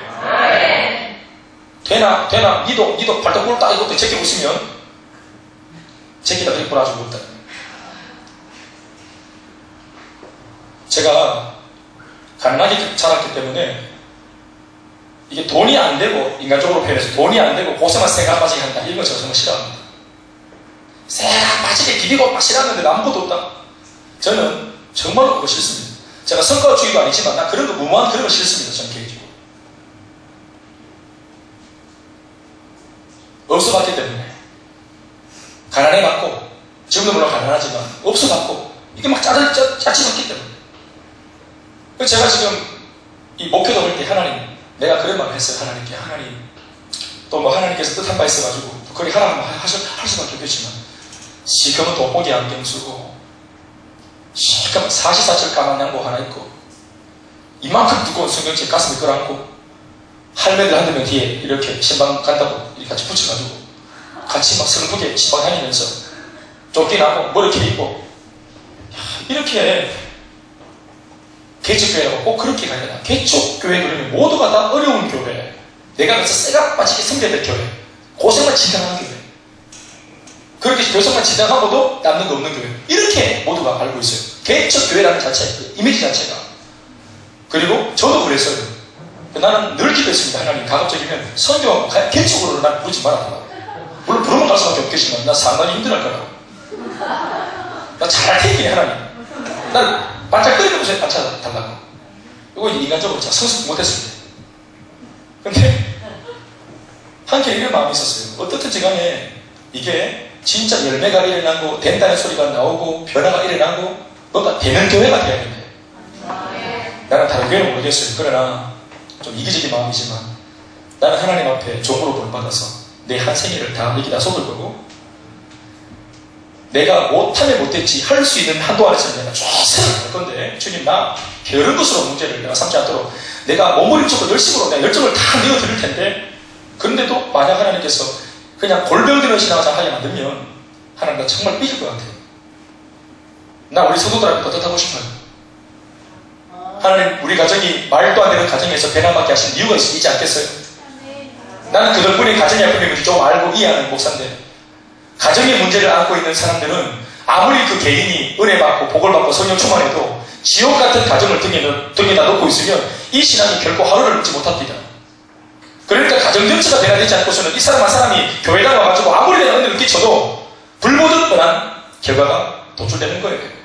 되나 니도 발톱 꿇다 이것도 제끼고 있으면 제끼다 그렇게 뿌라주고 있다. 제가 가난하게 자랐기 때문에 이게 돈이 안 되고 인간적으로 표현해서 돈이 안 되고 고생만 새가 빠지게 한다 이런 거 제가 정말 싫어합니다. 새가 빠지게 비비고 막 싫어하는데 아무것도 없다. 저는 정말로 그거 싫습니다. 제가 성과주의도 아니지만 나 그런 거 무모한 그런 거 싫습니다. 저는 개인적으로 없어봤기 때문에 가난해 봤고 지금도 물론 가난하지만 없어봤고 이게 막 짜증났기 때문에 그래서 제가 지금 이 목표도 볼 때 하나님 내가 그런 말을 했어요. 하나님께 하나님 또 뭐 하나님께서 뜻한 바 있어가지고 그렇게 하라고 할 수밖에 없겠지만 지금은 돋보기 안경 쓰고 시커먼 44절 까만 양복 하나 입고 이만큼 두꺼운 성경책 가슴에 끌어안고 할매들 한두 명 뒤에 이렇게 신방 간다고 이렇게 같이 붙여가지고 같이 막 슬프게 신방 다니면서 쫓기 나고 머리 이렇게 입고 이렇게 개척교회라고 꼭 그렇게 가야 되나? 개척교회 그러면 모두가 다 어려운 교회, 내가 그래서 쇠가 빠지게 섬겨야 될 교회, 고생만 지당하는 교회, 그렇게 교섭만 지당하고도 남는 거 없는 교회, 이렇게 모두가 알고 있어요. 개척교회라는 자체, 이미지 자체가. 그리고 저도 그랬어요. 나는 늘 기도했습니다. 하나님 가급적이면 선교하고 개척으로 난 부르지 말아달라고. 물론 부르면 갈 수밖에 없겠지만 나 상당히 힘들할 거라고. 나 잘할 테니 하나님. 난 반짝거리는 곳에 앉혀달라고. 이거 인간적으로 제가 성숙 못했습니다. 근데 한켠에 이런 마음이 있었어요. 어떻든지 간에 이게 진짜 열매가 일어나고 된다는 소리가 나오고 변화가 일어나고 뭔가 되는 교회가 돼야 된대. 나는 다른 교회는 모르겠어요. 그러나 좀 이기적인 마음이지만 나는 하나님 앞에 종으로 본받아서 내 한 생애를 다 여기다 쏟을 거고 내가 못하면 못했지 할 수 있는 한도 안에서 내가 최선을 할 건데 주님 나 게으른 것으로 문제를 내가 삼지 않도록 내가 몸부림치고 열심으로 내가 열정을 다 내어 드릴 텐데 그런데도 만약 하나님께서 그냥 골병들은 신앙을 하게 만들면 하나님 나 정말 삐질 것 같아요. 나 우리 성도들 앞에 버텨하고 싶어요. 하나님 우리 가정이 말도 안 되는 가정에서 배나받게 하신 이유가 있지 않겠어요? 나는 그 덕분에 가정의 아픔이 뭔지 좀 알고 이해하는 목사인데, 가정의 문제를 안고 있는 사람들은 아무리 그 개인이 은혜 받고 복을 받고 성령 충만해도 지옥 같은 가정을 등에다 놓고 있으면 이 신앙이 결코 하루를 넘지 못합니다. 그러니까 가정 전체가 변화되지 않고서는 이 사람 한 사람이 교회에 와가지고 아무리 내가 은혜를 끼쳐도 불보듯 뻔한 결과가 도출되는 거예요.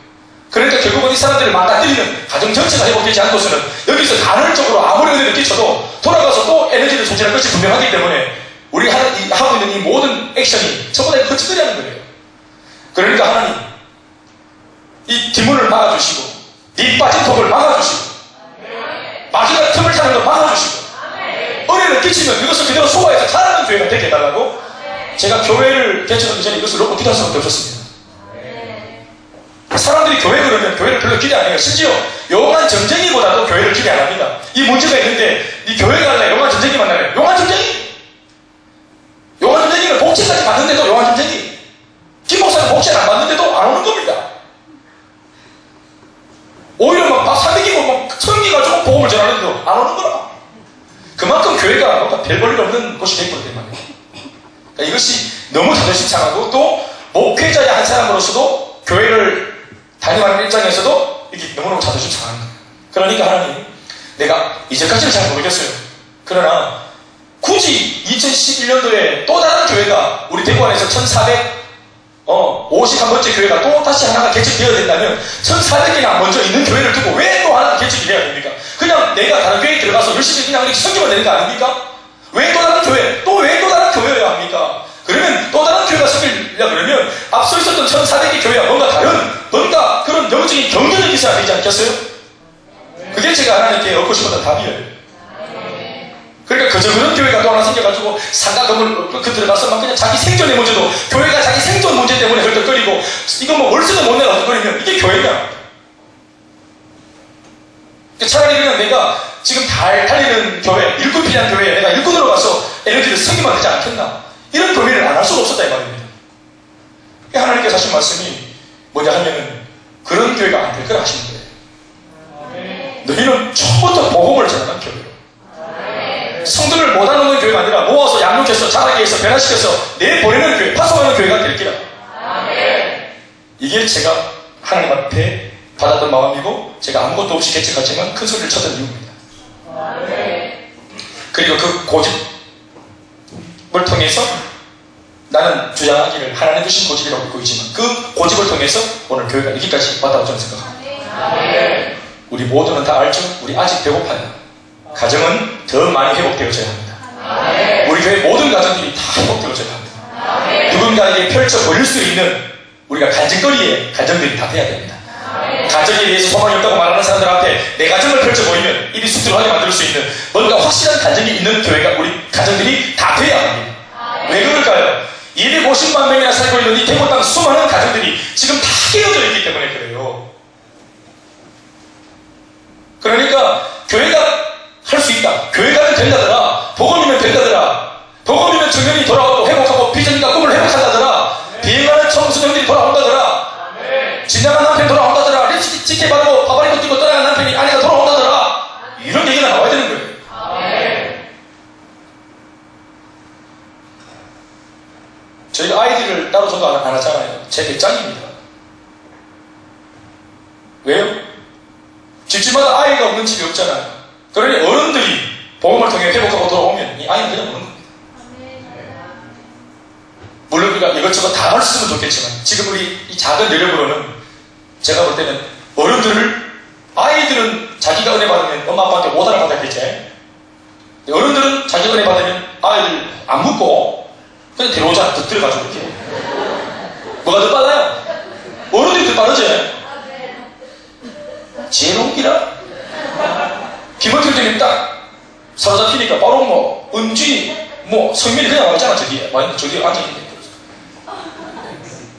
그러니까 결국은 이 사람들을 망가뜨리는 가정 전체가 회복되지 않고서는 여기서 간헐적으로 아무리 은혜를 끼쳐도 돌아가서 또 에너지를 소진할 것이 분명하기 때문에 우리 하고 있는 이 모든 액션이 전부 다 헛짓거리 하는 거예요. 그러니까 하나님 이 뒷문을 막아주시고 밑 빠진 턱을 막아주시고 마귀가 틈을 타는 걸 막아주시고 은혜를 끼치면 이것을 그대로 소화해서 자라는 교회가 되게 해달라고 제가 교회를 개척하기 전에 이것을 놓고 기도할 수밖에 없었습니다. 사람들이 교회 그러면 교회를 별로 기대 안 해요. 심지어 용한 전쟁이보다도 교회를 기대 안 합니다. 이 문제가 있는데 이 교회 갈래 용한 전쟁이 만나요. 용한 전쟁이? 용한 전쟁이는 복지까지 받는데도 용한 전쟁이, 김 목사는 복지를 안 받는데도 안 오는 겁니다. 오히려 막 사대기고 막 성기가지고 복음을 전하는데도 안 오는 거라. 그만큼 교회가 뭔가 별 볼일 없는 곳이 되거든요. 그러니까 이것이 너무 자존심 상하고, 또 목회자의 한 사람으로서도 교회를 다니는 입장에서도 이게 너무너무 자존심 상한 거예요. 그러니까 하나님, 내가 이제까지는 잘 모르겠어요. 그러나 굳이 2011년도에 또 다른 교회가 우리 대구안에서 1451번째 교회가 또 다시 하나가 개척되어야 된다면 1400개나 먼저 있는 교회를 두고 왜 또 하나 개척이 돼야 됩니까? 그냥 내가 다른 교회에 들어가서 열심히 그냥 이렇게 섬기면 되는 거 아닙니까? 왜 또 다른 교회? 또 왜 또 다른 교회여야 합니까? 그러면 또 다른 교회가 생기려 그러면 앞서 있었던 1400개 교회와 뭔가 그런 영적인 경쟁이 있어야 되지 않겠어요? 그게 제가 하나님께 얻고 싶었던 답이에요. 그러니까 그저 그런 교회가 또 하나 생겨가지고 상가 건물 들어가서 막 그냥 자기 생존의 문제도, 교회가 자기 생존 문제 때문에 헐떡거리고 이거 뭐 월세도 못 내라 헐떡거리면 이게 교회냐? 차라리 그냥 내가 지금 잘 달리는 교회, 일꾼 필요한 교회에 내가 일꾼으로 가서 에너지를 쓰기만 되지 않겠나? 이런 고민을 안 할 수가 없었다 이 말입니다. 하나님께서 하신 말씀이 뭐냐 하면은 그런 교회가 안 될 거라 하시는 거예요. 너희는 처음부터 복음을 전하는 교회로, 성도를 모아놓는 교회가 아니라 모아서 양육해서 자라게 해서 변화시켜서 내보내는 교회, 파송하는 교회가 될 거라. 이게 제가 하나님 앞에 받았던 마음이고, 제가 아무것도 없이 개척하지만 큰 소리를 쳤던 이유입니다. 그리고 그 고집을 통해서 나는 주장하기를 하나님 주신 고집이라고 믿고 있지만, 그 고집을 통해서 오늘 교회가 여기까지 왔다고 저는 생각합니다. 우리 모두는 다 알죠? 우리 아직 배고파요. 가정은 더 많이 회복되어져야 합니다. 우리 교회 모든 가정들이 다 회복되어져야 합니다. 누군가에게 펼쳐 보일 수 있는 우리가 간증거리에 가정들이 다 돼야 됩니다. 가정에 대해서 소망이 없다고 말하는 사람들 앞에 내 가정을 펼쳐 보이면 입이 쑥 들어가게 만들 수 있는 뭔가 확실한 가정이 있는 교회가, 우리 가정들이 다 돼야 합니다. 왜 그럴까요? 250만 명이나 살고 있는 이 대구 땅 수많은 가정들이 지금 다 깨어져 있기 때문에 그래요. 그러니까 교회가 할 수 있다. 교회가 된다더라. 복음이면 된다더라. 복음이면 청년이 돌아오고 회복하고 비전과 꿈을 회복한다더라. 비행하는 청소년들이 돌아온다더라. 지나간 남편이 돌아온다더라. 립스틱 찌게 바르고 바바리 벗기고 떠나간 남편이 아내가 돌아온다더라. 이런 얘기가 나와야 되는 거예요. 저희가 아이들을 따로 저도 안 하잖아요. 제 배짱입니다. 왜요? 집집마다 아이가 없는 집이 없잖아요. 그러니 어른들이 복음을 통해 회복하고 돌아오면 이 아이는 그냥 오는 겁니다. 물론 우리가 이것저것 다 할 수 있으면 좋겠지만, 지금 우리 이 작은 여력으로는 제가 볼 때는 아이들은 자기가 은혜 받으면 엄마 아빠한테 못 알아받았겠지. 어른들은 자기가 은혜 받으면 아이들 안 묻고 그냥 데려오자, 더 들어가지고 이렇게. 뭐가 더 빨라요? 어른들이 더 빠르지? 지혜로운 기라? 김원태 교수님 딱 사로잡히니까 바로 뭐 은지 뭐 성민이 그냥 와 있잖아. 저기 앉아있는데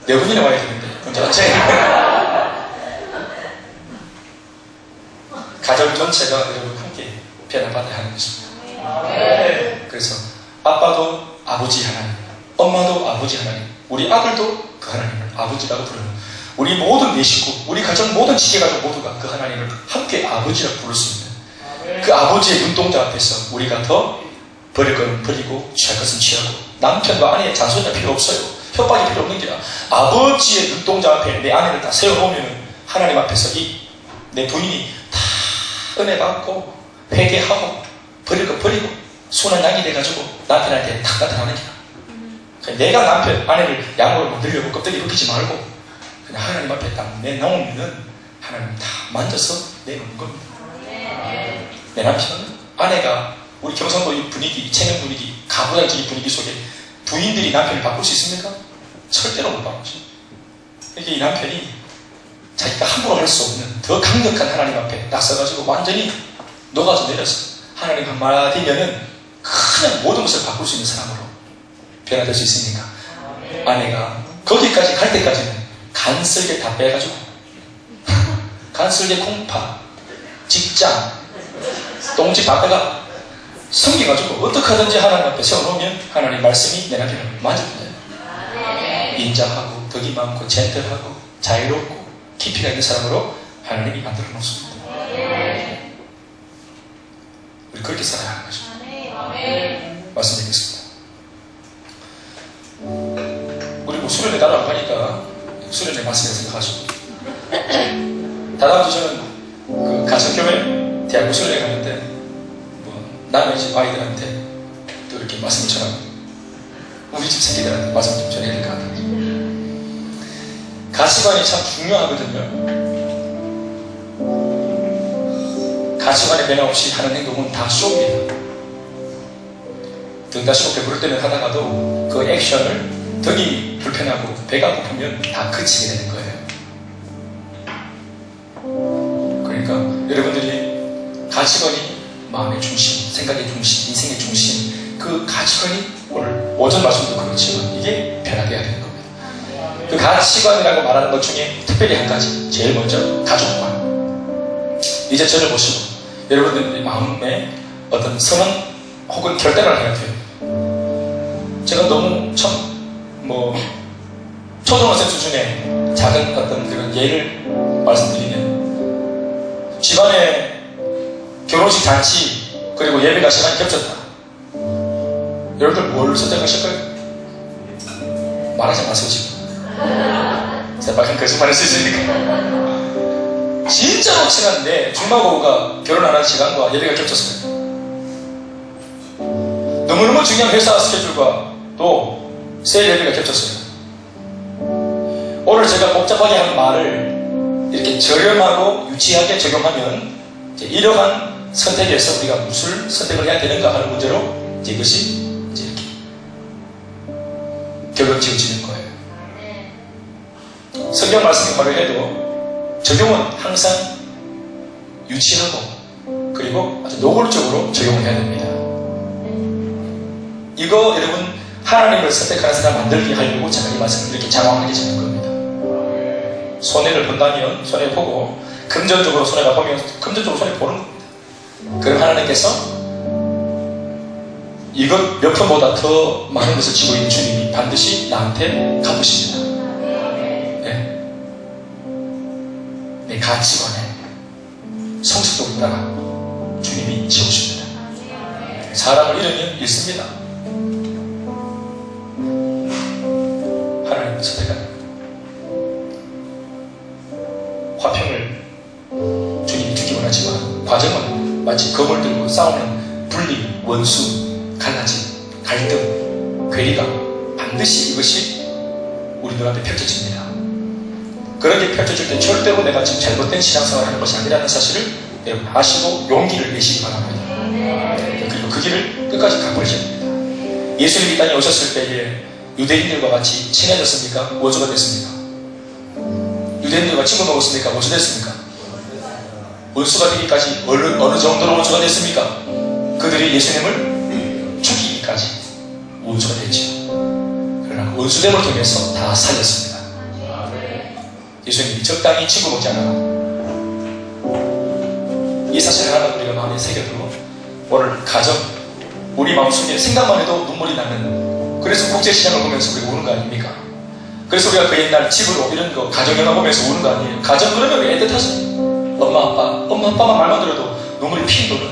네 분이나 와야 되는데 언제 왔지? 가정 전체가 여러분 함께 변화받아야 하는 것입니다. 그래서 아빠도 아버지 하나님, 엄마도 아버지 하나님, 우리 아들도 그 하나님을 아버지라고 부르는 우리 모든 내 식구, 우리 가정 모든 지계가족 모두가 그 하나님을 함께 아버지라고 부를 수 있는 그 아버지의 눈동자 앞에서 우리가 더 버릴 것은 버리고 취할 것은 취하고 남편과 아내의 잔소리가 필요 없어요. 협박이 필요 없는 게 아니라 아버지의 눈동자 앞에 내 아내를 다 세워놓으면 하나님 앞에서 내 부인이 다 은혜 받고 회개하고 버릴 거 버리고 순한 양이 돼가지고 남편한테 탁 나타나는 거야. 내가 남편, 아내를 양으로 만들려고 껍데기 벗기지 말고 그냥 하나님 앞에 딱 내놓으면은 하나님 다 만져서 내놓는 겁니다. 내 남편은 아내가 우리 경상도 분위기, 체면 분위기, 가부장적인 분위기 속에 부인들이 남편을 바꿀 수 있습니까? 절대로 못 바꾸지. 이렇게 이 남편이 자기가 함부로 할 수 없는 더 강력한 하나님 앞에 나서가지고 완전히 녹아서 내려서 하나님 한마디면은 그냥 모든 것을 바꿀 수 있는 사람으로 변화될 수 있으니까 아내가 거기까지 갈 때까지는 간쓸게 다 빼가지고 간쓸게 콩파, 직장, 똥집 다 빼가 숨겨가지고 어떻게 하든지 하나님 앞에 세워놓으면 하나님 말씀이 내 남편을 만져준다. 인자하고 덕이 많고 젠틀하고 자유롭고 깊이가 있는 사람으로 하나님이 만들어 놓습니다. 우리 그렇게 살아야 하는 거죠. 말씀드리겠습니다. 우리 뭐 수련회 따라가고 하니까 수련회 말씀을 생각하시고 다다음 주 저는 그 가천교회 대학교 수련회 가는데 뭐 남의 집 아이들한테 또 이렇게 말씀을 전하고 우리 집 새끼들한테 말씀 좀 전해야 될 것 같아요. 가치관이 참 중요하거든요. 가치관에 변화 없이 하는 행동은 다 쇼입니다. 등 다시 배부를 때는 하다가도 그 액션을 등이 불편하고 배가 고프면 다 그치게 되는 거예요. 그러니까 여러분들이 가치관이 마음의 중심, 생각의 중심, 인생의 중심, 그 가치관이 오늘 오전 말씀도 그렇지만 이게 변하게 해야 되는 겁니다. 그 가치관이라고 말하는 것 중에 특별히 한 가지, 제일 먼저 가족관. 이제 저를 보시고 여러분들의 마음에 어떤 선언 혹은 결단을 해야 돼요. 제가 너무 참 초등학생 수준의 작은 어떤 그런 예를 말씀드리면 집안에 결혼식 잔치 그리고 예배가 시간이 겹쳤다. 여러분들 뭘 선택하실까요? 말하지 마세요 지금. 제발 거짓말할 수 있으니까. 진짜로 친한데 중마고가 결혼하는 시간과 예배가 겹쳤어요. 너무너무 중요한 회사 스케줄과 또 새 예배가 겹쳤어요. 오늘 제가 복잡하게 한 말을 이렇게 저렴하고 유치하게 적용하면 이러한 선택에서 우리가 무엇을 선택을 해야 되는가 하는 문제로 이것이 이렇게 결론 지어지는 거예요. 성경 말씀이 말을 해도 적용은 항상 유치하고 그리고 아주 노골적으로 적용을 해야 됩니다. 이거 여러분 하나님을 선택하는 사람 만들게 하려고 제가 이 말씀을 이렇게 장황하게 적는 겁니다. 손해를 본다면 손해보고 금전적으로 손해가 보면 금전적으로 손해보는 겁니다. 그럼 하나님께서 이것 몇 편보다 더 많은 것을 지고 있는 주님이 반드시 나한테 갚으십니다. 네. 내 가치관에 성숙도 있다가 주님이 지우십니다. 사람을 잃으면 잃습니다. 하나님을 선택하는 화평을 주님이 주기 원하지만 과정은 마치 검을 들고 싸우는 분리, 원수, 갈라짐, 갈등, 괴리감 반드시 이것이 우리 눈앞에 펼쳐집니다. 그렇게 펼쳐질 때 절대로 내가 지금 잘못된 신앙생활을 하는 것이 아니라는 사실을 여러분 아시고 용기를 내시기 바랍니다. 그리고 그 길을 끝까지 가버리셔야 됩니다. 예수님이 이 땅에 오셨을 때에 유대인들과 같이 친해졌습니까? 원수가 됐습니까? 유대인들과 친구 먹었습니까? 원수 됐습니까? 원수가 되기까지 어느 정도로 원수가 됐습니까? 그들이 예수님을 죽이기까지 원수가 됐죠. 그러나 원수됨을 통해서 다 살렸습니다. 예수님이 적당히 친구 먹지 않아요. 이 사실 하나만 우리가 마음에 새겨두고 오늘 가정, 우리 마음속에 생각만 해도 눈물이 나는, 그래서 국제시장을 보면서 우리가 오는 거 아닙니까? 그래서 우리가 그 옛날 집으로 이런 거 가정영화 보면서 우는 거 아니에요. 가정 그러면 애틋하죠. 엄마 아빠만 말만 들어도 눈물이 핑 도는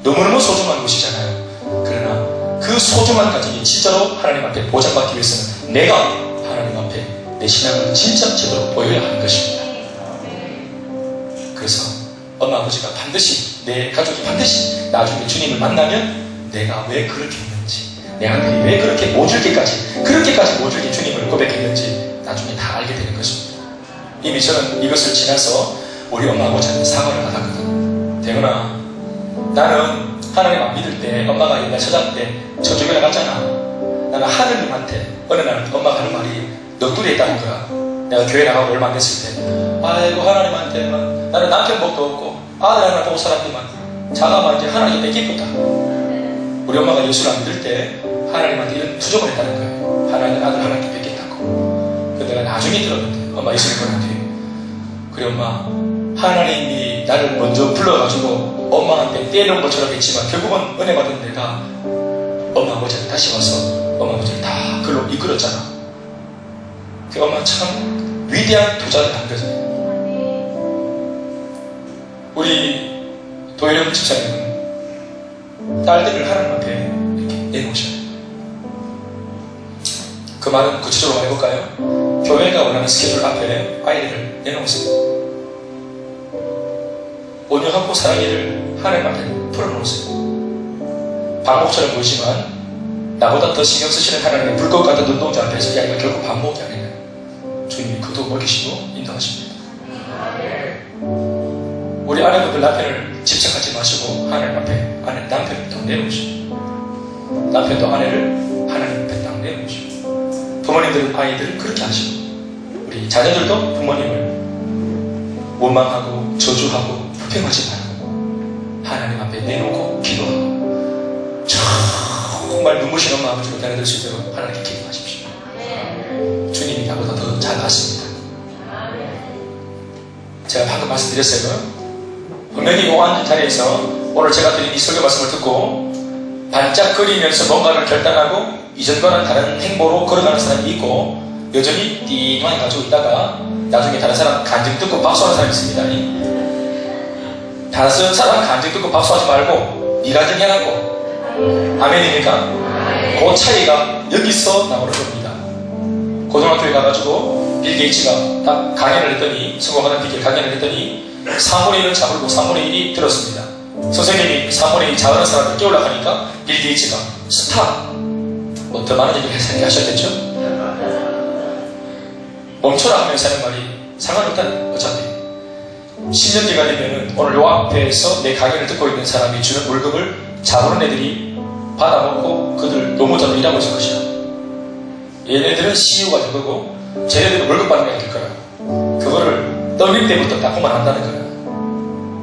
너무너무 소중한 곳이잖아요. 그러나 그 소중한 가정이 진짜로 하나님 앞에 보장받기 위해서는 내가 하나님 앞에 내 신앙을 진짜 제대로 보여야 하는 것입니다. 그래서 엄마 아버지가 반드시, 내 가족이 반드시 나중에 주님을 만나면 내가 왜 그렇게 했는지, 내 아들이 왜 그렇게 모질게까지 그렇게까지 모질게 주님을 고백했는지 나중에 다 알게 되는 것입니다. 이미 저는 이것을 지나서 우리 엄마 아버지한테 사과를 받았거든. 대건아, 나는 하나님 안 믿을 때 엄마가 옛날 처장 때 저쪽에 나갔잖아. 나는 하느님한테 어느 날 엄마가 하는 말이 넋두리 했다는 거야. 내가 교회 나가고 얼마 안 됐을 때, 아이고 하나님한테만 나는 남편 복도 없고 아들 하나 보고 살았지만 자가만 이제 하나님께 뺏기겠다. 우리 엄마가 예수를 안 믿을 때 하나님한테 이런 투정을 했다는 거예요. 하나님 아들 하나님께 뺏겠다고. 근데 내가 나중에 들었는데 엄마 예수를 믿었는데, 그래 엄마, 하나님이 나를 먼저 불러가지고 엄마한테 때려온 것처럼 했지만 결국은 은혜 받은 내가 엄마 아버지한테 다시 와서 엄마 아버지를 다 글로 이끌었잖아. 그 엄마 참 위대한 투자를 한 거죠. 우리 도혜령 집사님은 딸들을 하나님 앞에 이렇게 내놓으셔요. 그 말은 구체적으로 해볼까요? 교회가 원하는 스케줄 앞에 아이들을 내놓으세요. 온유하고 사랑이를 하나님 앞에 풀어놓으세요. 방목처럼 보이지만 나보다 더 신경 쓰시는 하나님의 불꽃 같은 눈동자 앞에서 이 아이가 결국 방목이 아니에요. 주님이 그도 먹이시고 인도하십니다. 우리 아내분들 남편을 집착하지 마시고 하나님 앞에 남편을 또 내놓으시고, 남편도 아내를 하나님 앞에 딱 내놓으시고, 부모님들은 아이들을 그렇게 하시고, 우리 자녀들도 부모님을 원망하고 저주하고 불평하지 말고 하나님 앞에 내놓고 기도하고 정말 눈부신 엄마 아버지로 되어들 수 있도록 하나님께 기도하십시오. 주님이 나보다 더 잘 아십니다. 제가 방금 말씀드렸어요. 분명히 앉은 자리에서 오늘 제가 드린 이 설교 말씀을 듣고 반짝거리면서 뭔가를 결단하고 이전과는 다른 행보로 걸어가는 사람이 있고, 여전히 띵하게 가지고 있다가 나중에 다른 사람 간증 듣고 박수하는 사람이 있습니다. 다른 사람 간증 듣고 박수하지 말고 네 간증 해라고. 아멘입니까? 그 차이가 여기서 나오는 겁니다. 고등학교에 가가지고 빌 게이츠가 딱 강연을 했더니, 성공하는 비결 강연을 했더니 3분의 1은 자불고 3분의 1이 들었습니다. 선생님이 3분의 1 자르는 사람을 깨우려고 하니까 빌 게이츠가 스탑! 뭐 더 많은 얘기를 하셨겠죠? 멈춰라 하면서 하는 말이 상관없다는, 어차피 10년 뒤가 되면은 오늘 요 앞에서 내 강연을 듣고 있는 사람이 주는 월급을 자부는 애들이 받아먹고 그들 노무자로 일하고 있을 것이야. 얘네들은 CEO가 될 거고 쟤네들은 월급 받는 애가 될 거야. 그거를 떨릴 때부터 닦고만 한다는 거야.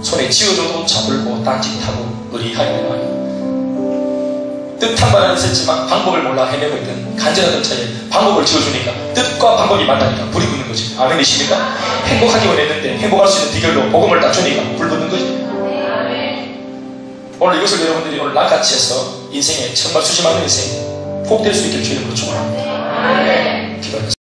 손에 쥐어줘도 잡을고 딴짓하고 의리하게 말이야. 뜻한 바는 있었지만 방법을 몰라 헤매고 있던 간절한 자에 방법을 지어주니까 뜻과 방법이 만나니까 불이 붙는 거지. 아멘이십니까? 행복하기 원했는데 행복할 수 있는 비결로 복음을 딱 주니까 불 붙는 거지. 오늘 이것을 여러분들이 오늘 낚아치 해서 인생에 정말 수심한 인생 꼭 될 수 있길 주님으로 축원합니다. 기도하겠습니다.